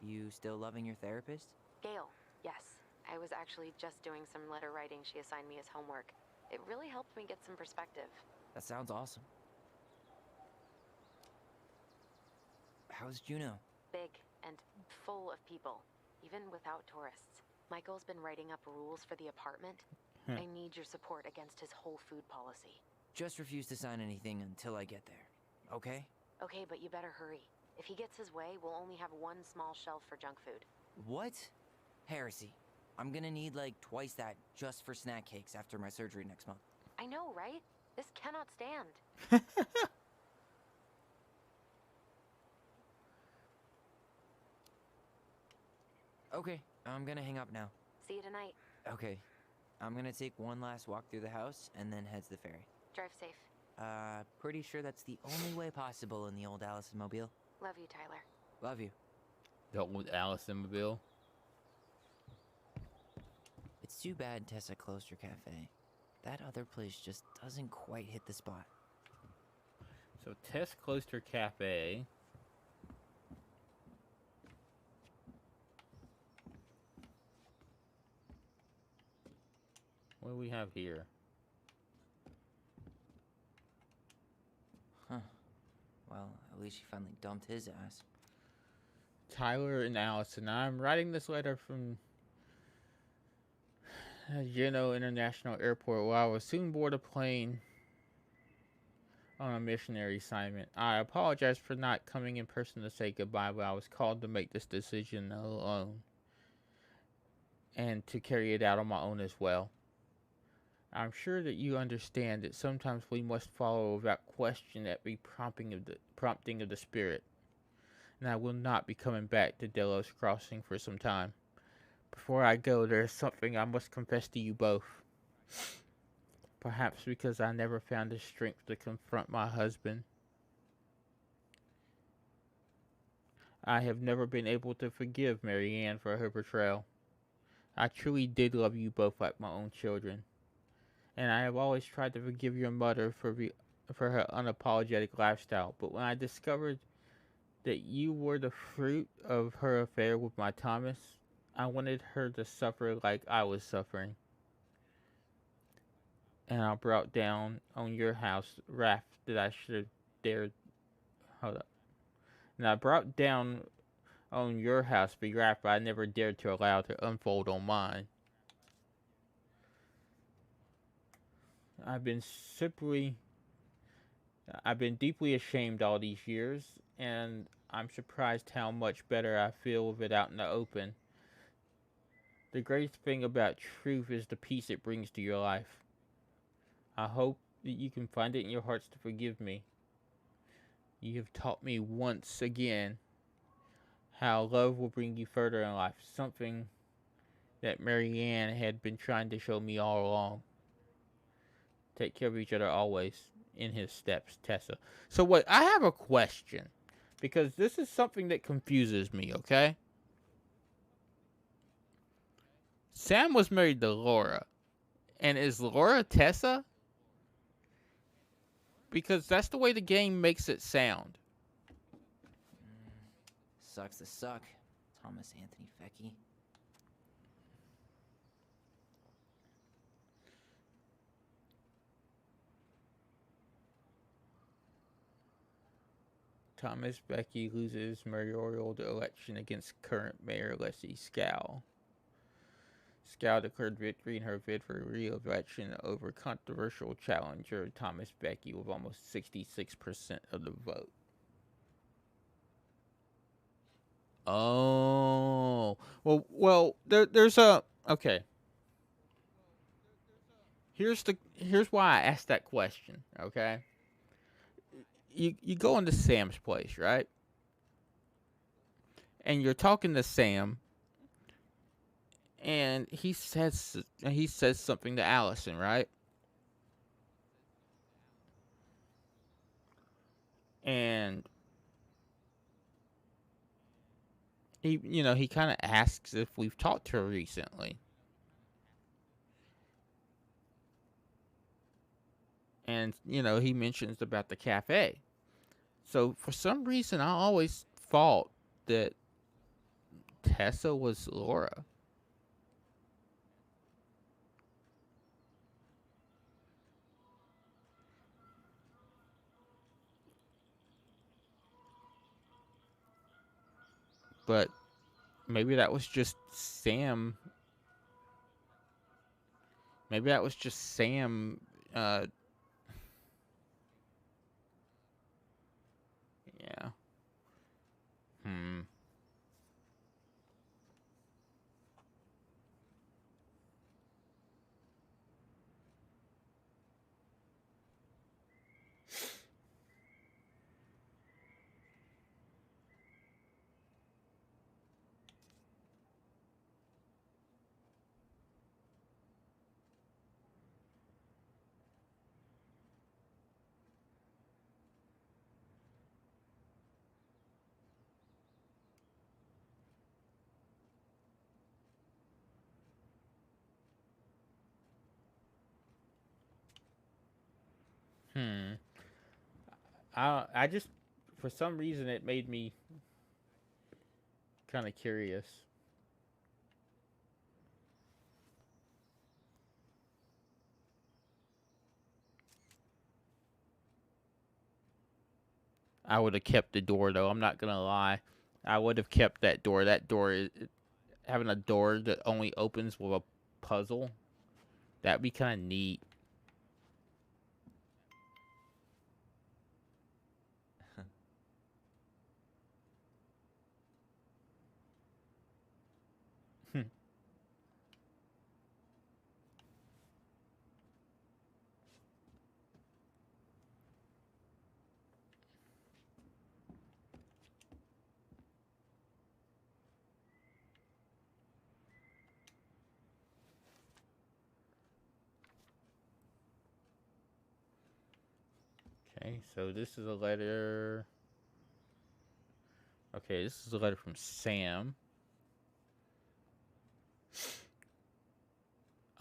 You still loving your therapist? Gail, yes. I was actually just doing some letter writing she assigned me as homework. It really helped me get some perspective. That sounds awesome. How's Juno? Big and full of people, even without tourists. Michael's been writing up rules for the apartment. I need your support against his whole food policy. Just refuse to sign anything until I get there. Okay? Okay, but you better hurry. If he gets his way, we'll only have one small shelf for junk food. What? Heresy. I'm gonna need like twice that just for snack cakes after my surgery next month. I know, right? This cannot stand. Okay, I'm gonna hang up now. See you tonight. Okay, I'm gonna take one last walk through the house and then head to the ferry. Drive safe. Pretty sure that's the only way possible in the old Allison mobile. Love you, Tyler. Love you. The old Allison mobile. It's too bad Tessa closed her cafe. That other place just doesn't quite hit the spot. So Tess closed her cafe. What do we have here? Huh. Well, at least she finally dumped his ass. Tyler and Allison. I'm writing this letter from Juneau International Airport while I was soon board a plane on a missionary assignment. I apologize for not coming in person to say goodbye, but I was called to make this decision alone and to carry it out on my own as well. I'm sure that you understand that sometimes we must follow without question at the prompting of the Spirit, and I will not be coming back to Delos Crossing for some time. Before I go, there is something I must confess to you both. Perhaps because I never found the strength to confront my husband, I have never been able to forgive Mary Ann for her betrayal. I truly did love you both like my own children, and I have always tried to forgive your mother for her unapologetic lifestyle. But when I discovered that you were the fruit of her affair with my Thomas, I wanted her to suffer like I was suffering. And I brought down on your house wrath that I should have dared. Hold up. And I brought down on your house the wrath I never dared to allow to unfold on mine. I've been deeply ashamed all these years, and I'm surprised how much better I feel with it out in the open. The greatest thing about truth is the peace it brings to your life. I hope that you can find it in your hearts to forgive me. You have taught me once again how love will bring you further in life, something that Mary Ann had been trying to show me all along. Take care of each other always. In his steps, Tessa. So what, I have a question, because this is something that confuses me, okay? Sam was married to Laura, and is Laura Tessa? Because that's the way the game makes it sound. Sucks to suck, Thomas Anthony Fecky. Thomas Becky loses mayoral election against current mayor Leslie Scow. Scow declared victory in her bid for re-election over controversial challenger Thomas Becky with almost 66% of the vote. Oh, well, there's a okay. Here's why I asked that question. Okay, you go into Sam's place, right? And you're talking to Sam, and he says something to Allison, right? And he kind of asks if we've talked to her recently. And, he mentions about the cafe. So, for some reason, I always thought that Tessa was Laura. But maybe that was just Sam. Maybe that was just Sam. Yeah. Hmm. I just, for some reason, it made me kind of curious. I would have kept the door though. I'm not gonna lie. I would have kept that door. That door is having a door that only opens with a puzzle. That'd be kind of neat. Okay, so this is a letter. Okay, this is a letter from Sam.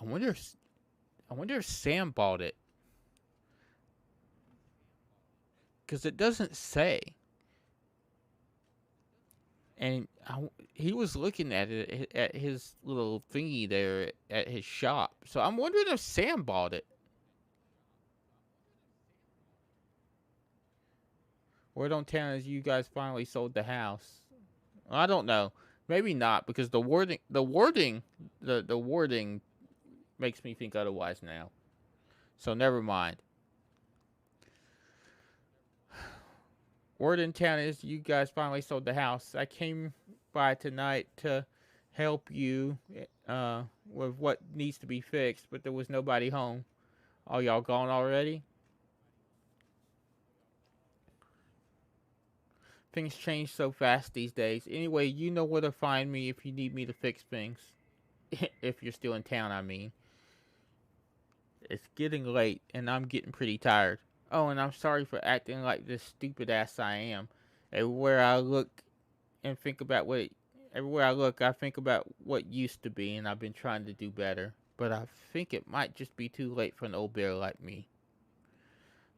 I wonder if Sam bought it, because it doesn't say. And he was looking at it at his little thingy there at his shop. So I'm wondering if Sam bought it. Word on town is you guys finally sold the house. I don't know. Maybe not, because the wording makes me think otherwise now. So never mind. Word in town is you guys finally sold the house. I came by tonight to help you with what needs to be fixed, but there was nobody home. All y'all gone already? Things change so fast these days. Anyway, you know where to find me if you need me to fix things. If you're still in town, I mean. It's getting late, and I'm getting pretty tired. Oh, and I'm sorry for acting like this stupid ass I am. Everywhere I look and think about what... Everywhere I look, I think about what used to be, and I've been trying to do better. But I think it might just be too late for an old bear like me.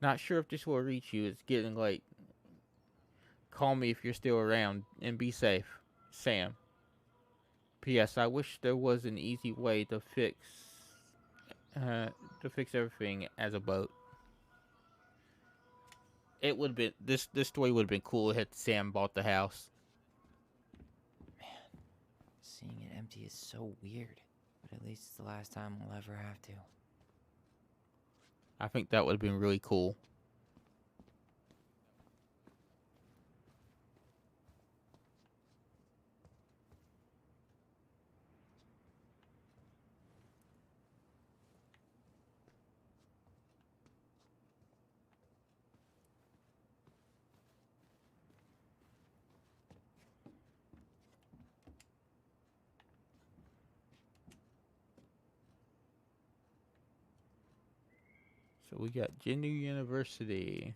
Not sure if this will reach you. It's getting late. Call me if you're still around, and be safe. Sam. P.S. I wish there was an easy way to fix everything as a boat. It would have been this story would have been cool had Sam bought the house. Seeing it empty is so weird, but at least it's the last time we'll ever have to. I think that would have been really cool. So we got Genu University.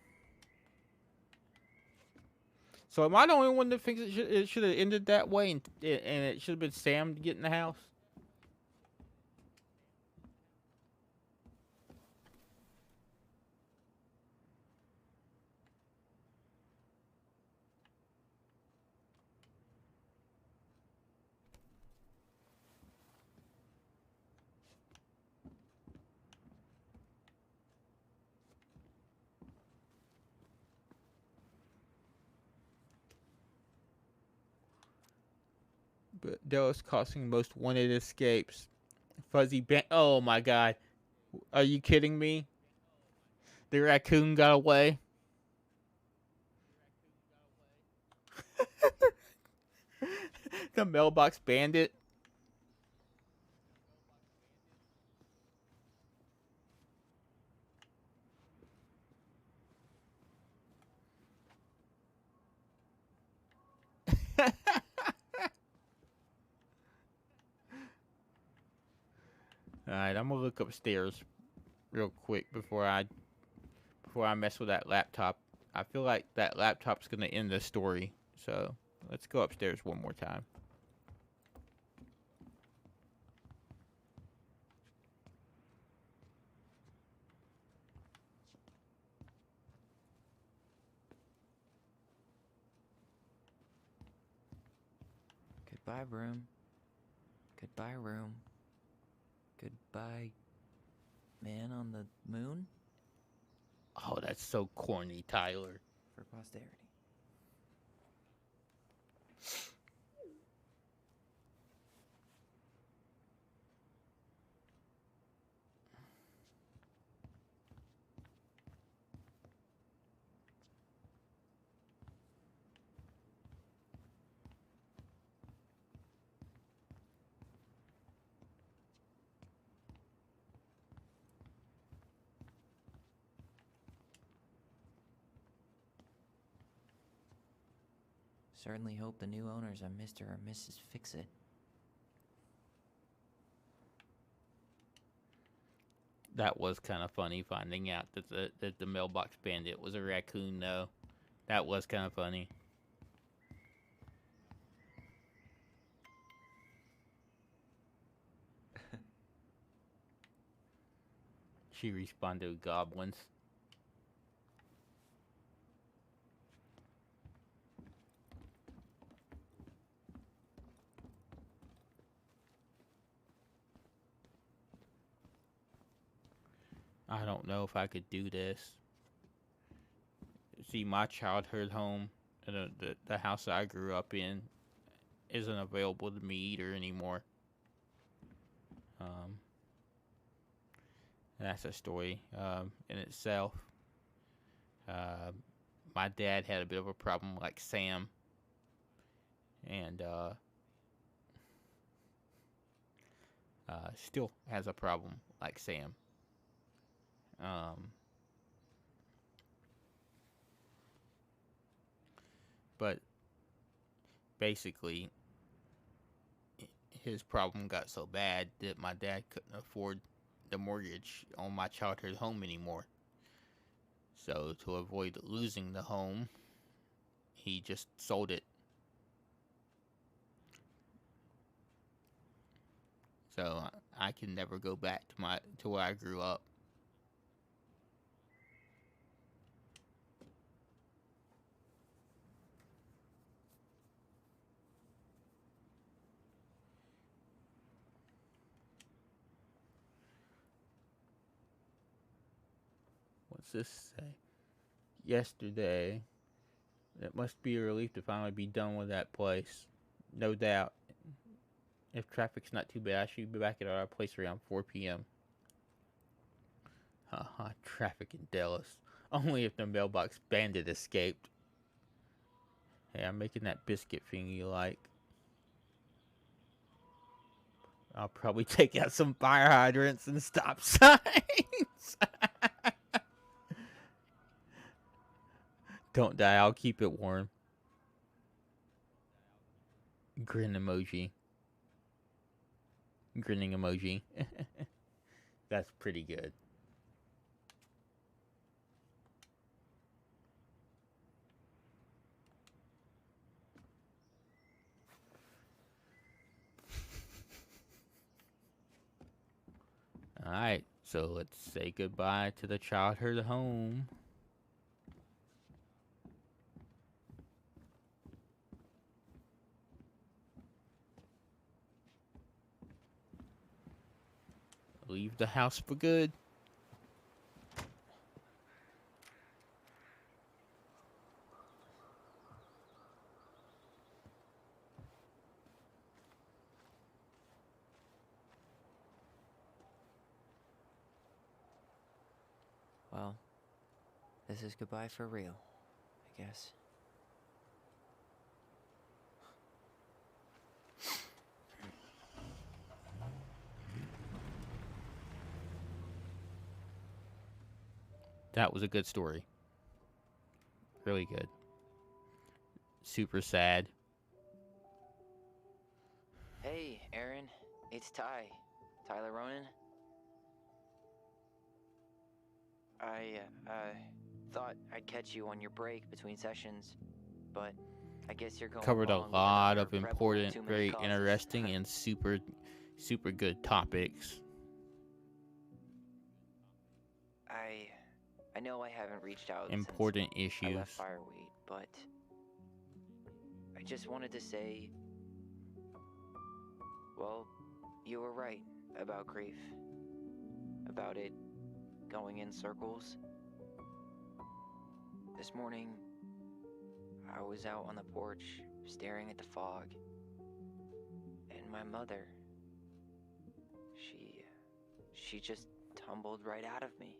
So am I the only one that thinks it should have ended that way, and it should have been Sam getting the house? But Dallas causing most wanted escapes. Fuzzy Band. Oh my god. Are you kidding me? The raccoon got away? The mailbox bandit? Alright, I'm gonna look upstairs real quick before I mess with that laptop. I feel like that laptop's gonna end the story. So let's go upstairs one more time. Goodbye, broom. Goodbye, room. Goodbye, man on the moon? Oh, that's so corny, Tyler. For posterity. Certainly hope the new owners are Mr. or Mrs. Fix-It. That was kind of funny finding out that the mailbox bandit was a raccoon, though. That was kind of funny. She responded with goblins. I don't know if I could do this. See, my childhood home, the house I grew up in, isn't available to me either anymore. That's a story in itself. My dad had a bit of a problem like Sam, and still has a problem like Sam. But basically, his problem got so bad that my dad couldn't afford the mortgage on my childhood home anymore. So to avoid losing the home, he just sold it. So I can never go back to where I grew up. What's this say? Yesterday. It must be a relief to finally be done with that place. No doubt. If traffic's not too bad, I should be back at our place around 4 p.m. Haha, traffic in Dallas. Only if the mailbox bandit escaped. Hey, I'm making that biscuit thing you like. I'll probably take out some fire hydrants and stop signs. Don't die, I'll keep it warm. Grin emoji. Grinning emoji. That's pretty good. Alright, so let's say goodbye to the childhood home. Leave the house for good. Well, this is goodbye for real, I guess. That was a good story. Really good. Super sad. Hey, Aaron. It's Ty. Tyler Ronan. I thought I'd catch you on your break between sessions, but I guess you're going Covered a along with lot another of rebel with important, too many very causes. interesting, and super good topics. I know I haven't reached out Important since I issues. left Fireweed, but I just wanted to say Well, you were right about grief. About it going in circles. This morning, I was out on the porch staring at the fog. And my mother, she just tumbled right out of me.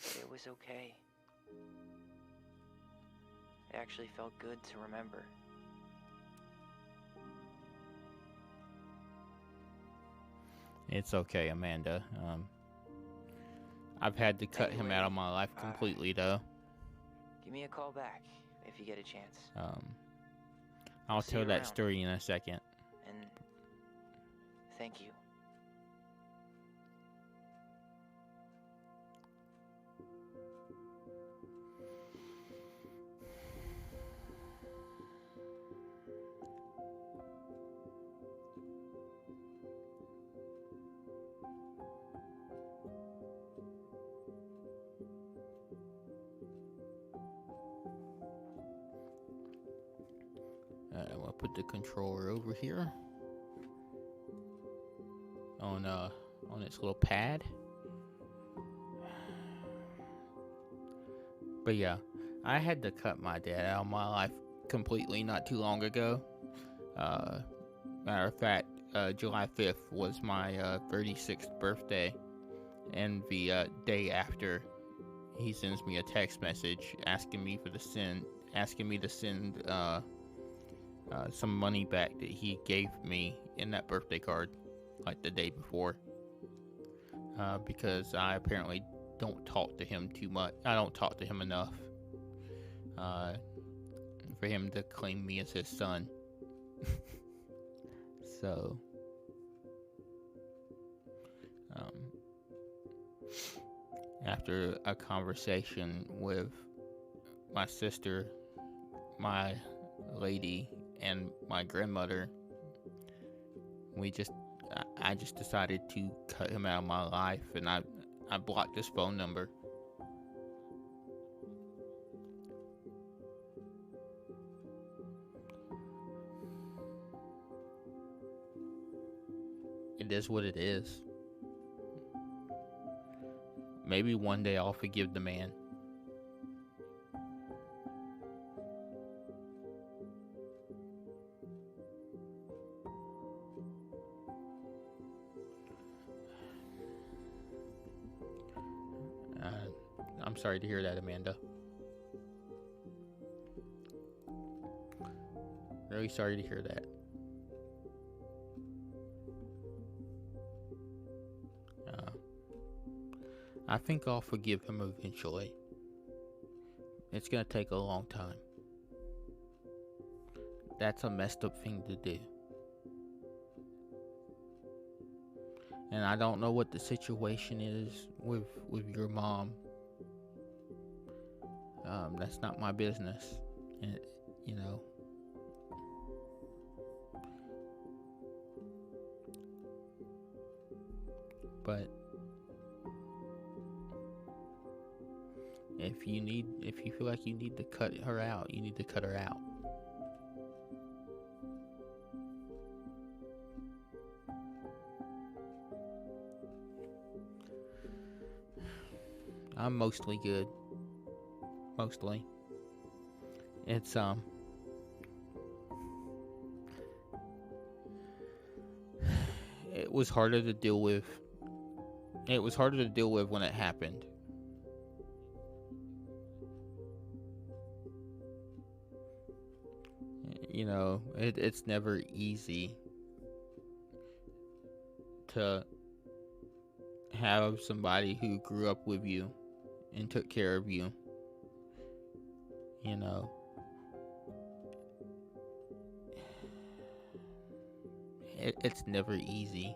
But it was okay. It actually felt good to remember. It's okay, Amanda. I've had to cut him out of my life Anyway, completely, though. Give me a call back if you get a chance. I'll see tell you that around. story in a second. And thank you. We'll put the controller over here on its little pad. But yeah, I had to cut my dad out of my life completely not too long ago. Matter of fact, July 5th was my 36th birthday, and the day after, he sends me a text message asking me to send some money back that he gave me in that birthday card, like the day before, because I apparently don't talk to him too much. I don't talk to him enough for him to claim me as his son. So, after a conversation with my sister, my lady, and my grandmother, I just decided to cut him out of my life, and I blocked his phone number. It is what it is. Maybe one day I'll forgive the man. I'm sorry to hear that, Amanda. Really sorry to hear that. I think I'll forgive him eventually. It's gonna take a long time. That's a messed up thing to do. And I don't know what the situation is with your mom. That's not my business. And, you know. But if you feel like you need to cut her out, you need to cut her out. I'm mostly good. Mostly. It's it was harder to deal with. It was harder to deal with when it happened. You know, it's never easy to have somebody who grew up with you and took care of you. You know, it's never easy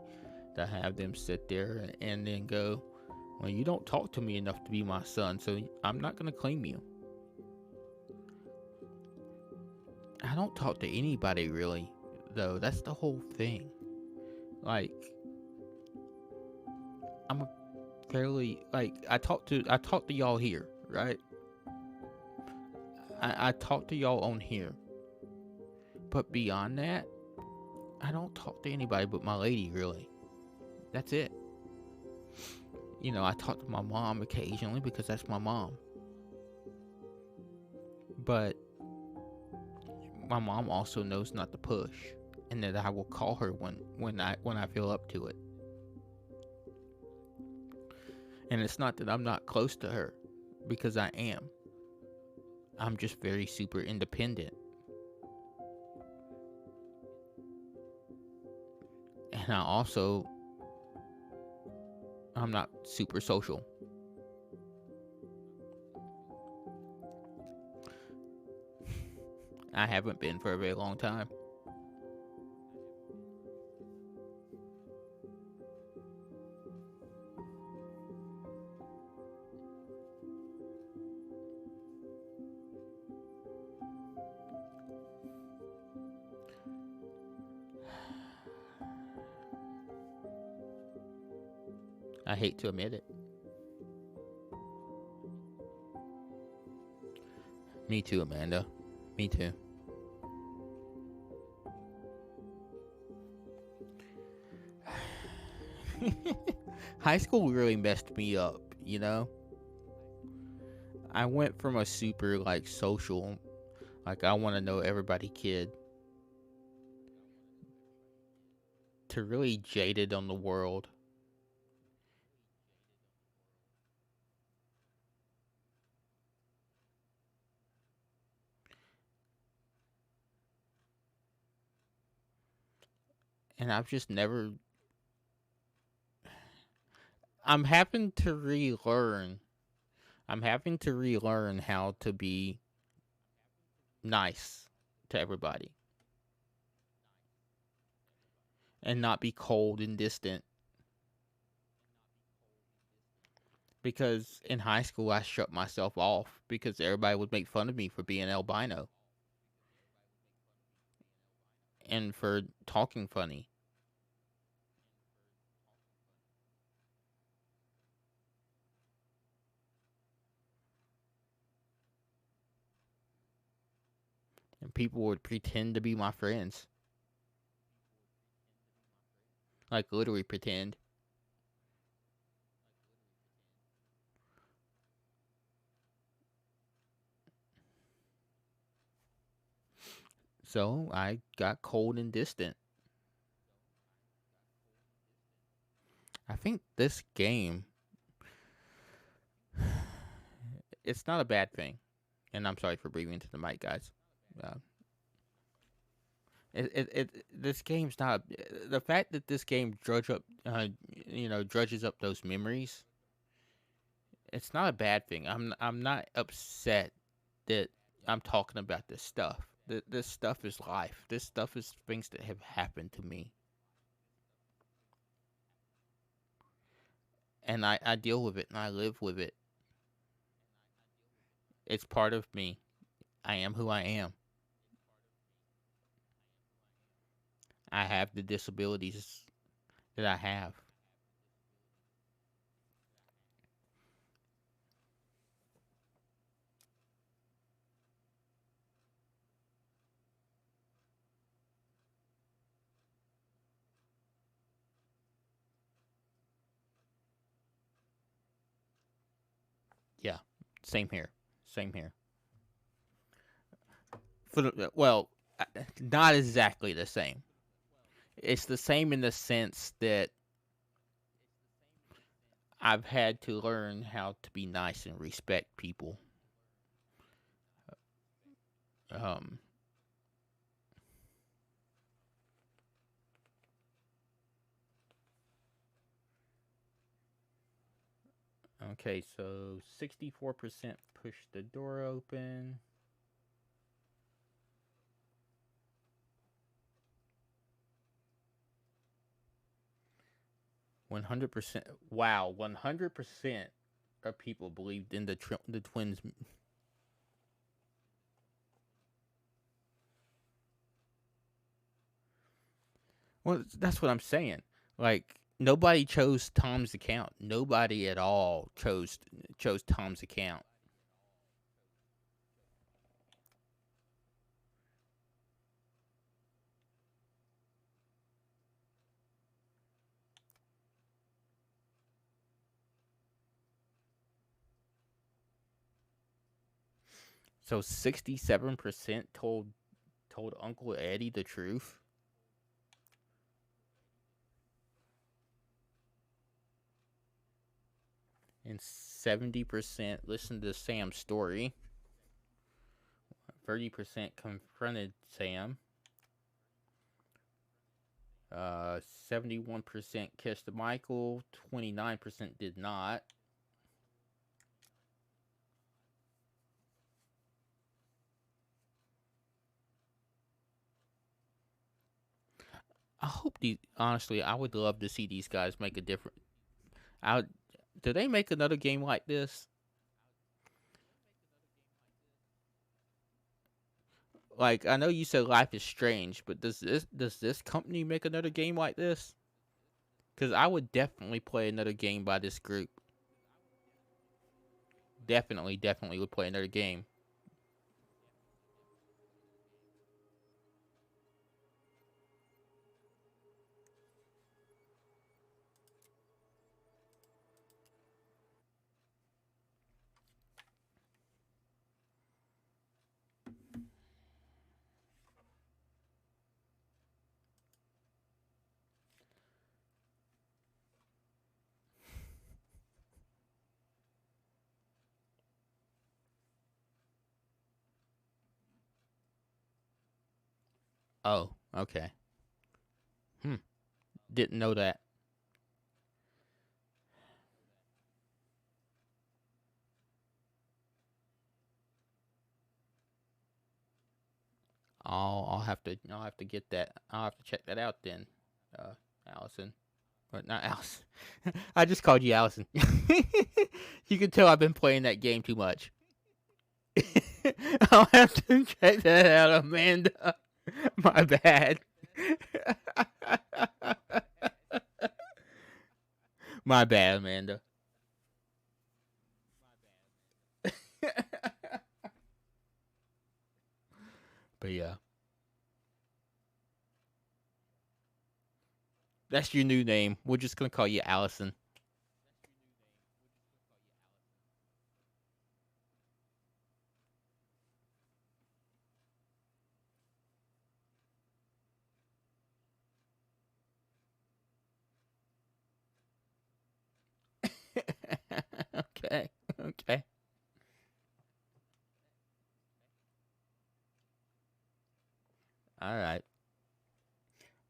to have them sit there and then go, well, you don't talk to me enough to be my son, so I'm not going to claim you. I don't talk to anybody really, though. That's the whole thing. Like, I'm a fairly, like, I talk to y'all here, right? I talk to y'all on here, But beyond that, I don't talk to anybody but my lady, really. That's it. You know, I talk to my mom occasionally because that's my mom. But my mom also knows not to push, and that I will call her when I feel up to it. And it's not that I'm not close to her, because I am. I'm just very super independent. And I'm not super social. I haven't been for a very long time. I hate to admit it. Me too, Amanda. Me too. High school really messed me up, you know? I went from a super, like, social, like, I want to know everybody kid, to really jaded on the world. And I've just never... I'm having to relearn. I'm having to relearn how to be nice to everybody. And not be cold and distant. Because in high school, I shut myself off because everybody would make fun of me for being albino. And for talking funny. And people would pretend to be my friends. Like, literally pretend. So, I got cold and distant. I think this game... It's not a bad thing. And I'm sorry for breathing into the mic, guys. Uh, this game's not... The fact that this game drudges up those memories... It's not a bad thing. I'm not upset that I'm talking about this stuff. This stuff is life. This stuff is things that have happened to me. And I deal with it and I live with it. It's part of me. I am who I am. I have the disabilities that I have. Yeah, same here. Same here. Not exactly the same. It's the same in the sense that I've had to learn how to be nice and respect people. Um, okay, so 64% push the door open. 100%. Wow, 100% of people believed in the twins. Well, that's what I'm saying. Like, nobody chose Tom's account. Nobody at all chose Tom's account. So 67% told Uncle Eddie the truth. And 70% listened to Sam's story. 30% confronted Sam. 71% kissed Michael. 29% did not. I hope honestly, I would love to see these guys make a different. Do they make another game like this? Like, I know you said Life is Strange, but does this company make another game like this? Because I would definitely play another game by this group. Definitely would play another game. Oh, okay. Didn't know that. I'll have to get that. I'll have to check that out then, Allison. But not Allison. I just called you Allison. You can tell I've been playing that game too much. I'll have to check that out, Amanda. My bad. My bad, Amanda. But yeah, that's your new name. We're just gonna call you Allison. Okay. Okay. All right.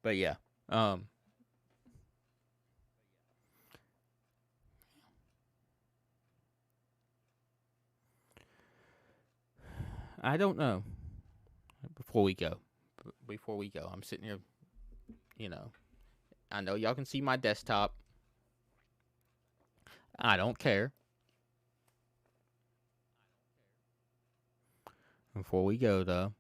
But yeah. Um. I don't know. Before we go, I'm sitting here. You know, I know y'all can see my desktop. I don't care. Before we go though,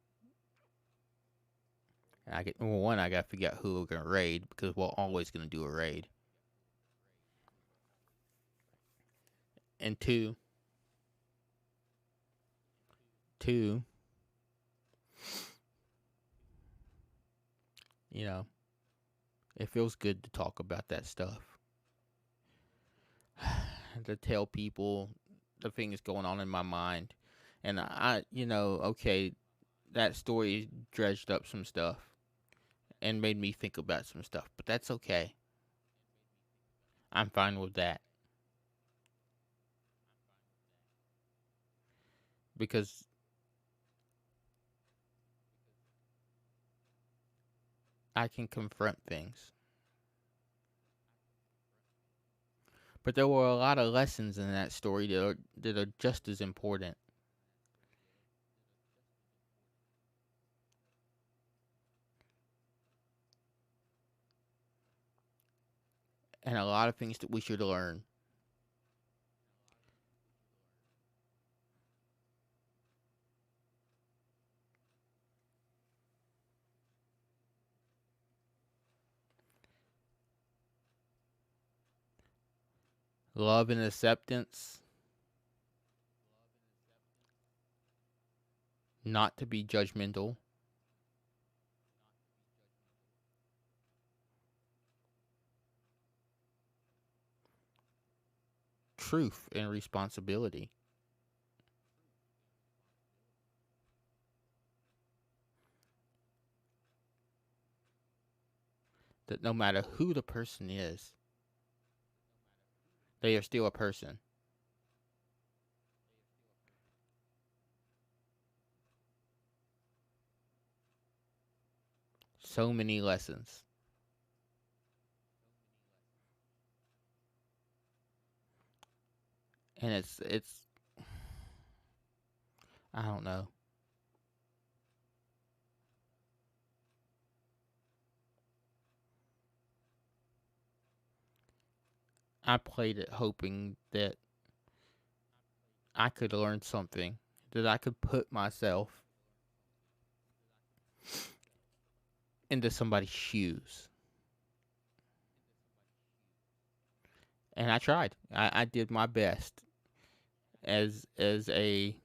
I gotta figure out who we're gonna raid because we're always gonna do a raid. And two, you know, it feels good to talk about that stuff. To tell people the things going on in my mind. And okay, that story dredged up some stuff and made me think about some stuff, but that's okay. I'm fine with that because I can confront things. But there were a lot of lessons in that story that are just as important. And a lot of things that we should learn. Love and acceptance, not to be judgmental, truth and responsibility. that no matter who the person is, they are still a person. So many lessons. And it's I don't know. I played it hoping that I could learn something, that I could put myself into somebody's shoes. And I tried. I did my best as a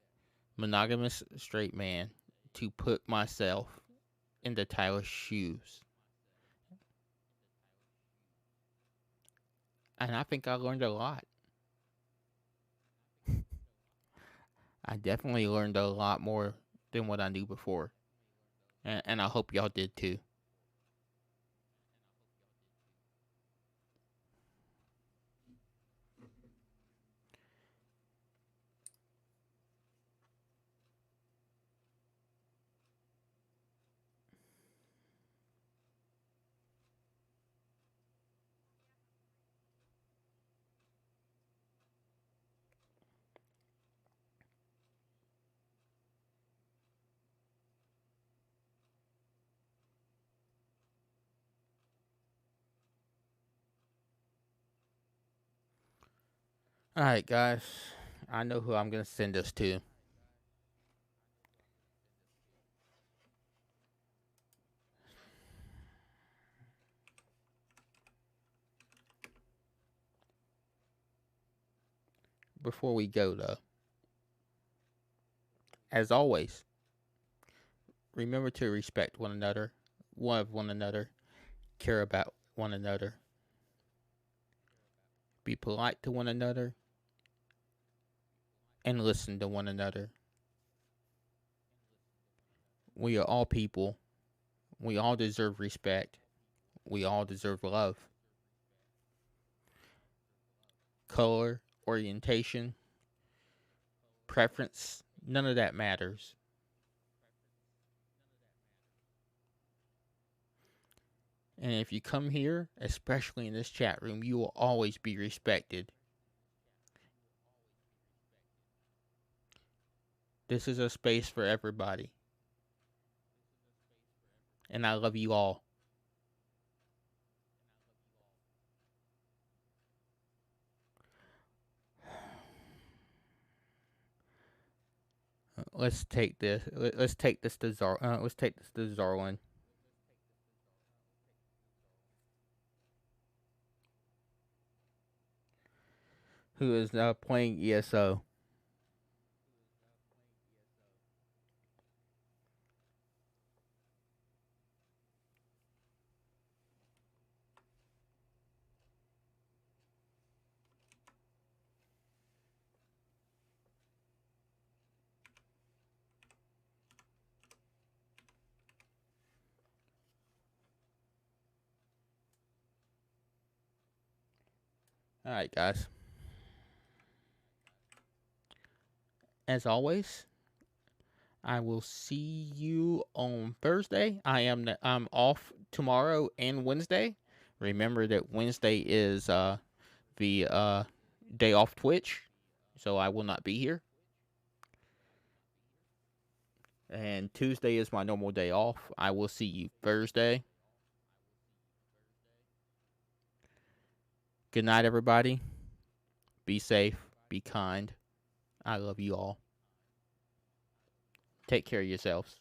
monogamous straight man to put myself into Tyler's shoes. And I think I learned a lot. I definitely learned a lot more than what I knew before. And I hope y'all did too. Alright, guys. I know who I'm going to send this to. Before we go, though, as always, remember to respect one another, love one another, care about one another, be polite to one another, and listen to one another. We are all people. We all deserve respect. We all deserve love. Color, orientation, preference, none of that matters. And if you come here, especially in this chat room, you will always be respected. This is a space for everybody. And I love you all. Let's take this. Let's take this to Zarwin. Who is now playing ESO. Alright, guys. As always, I will see you on Thursday. I'm off tomorrow and Wednesday. Remember that Wednesday is the day off Twitch, so I will not be here. And Tuesday is my normal day off. I will see you Thursday. Good night, everybody. Be safe. Be kind. I love you all. Take care of yourselves.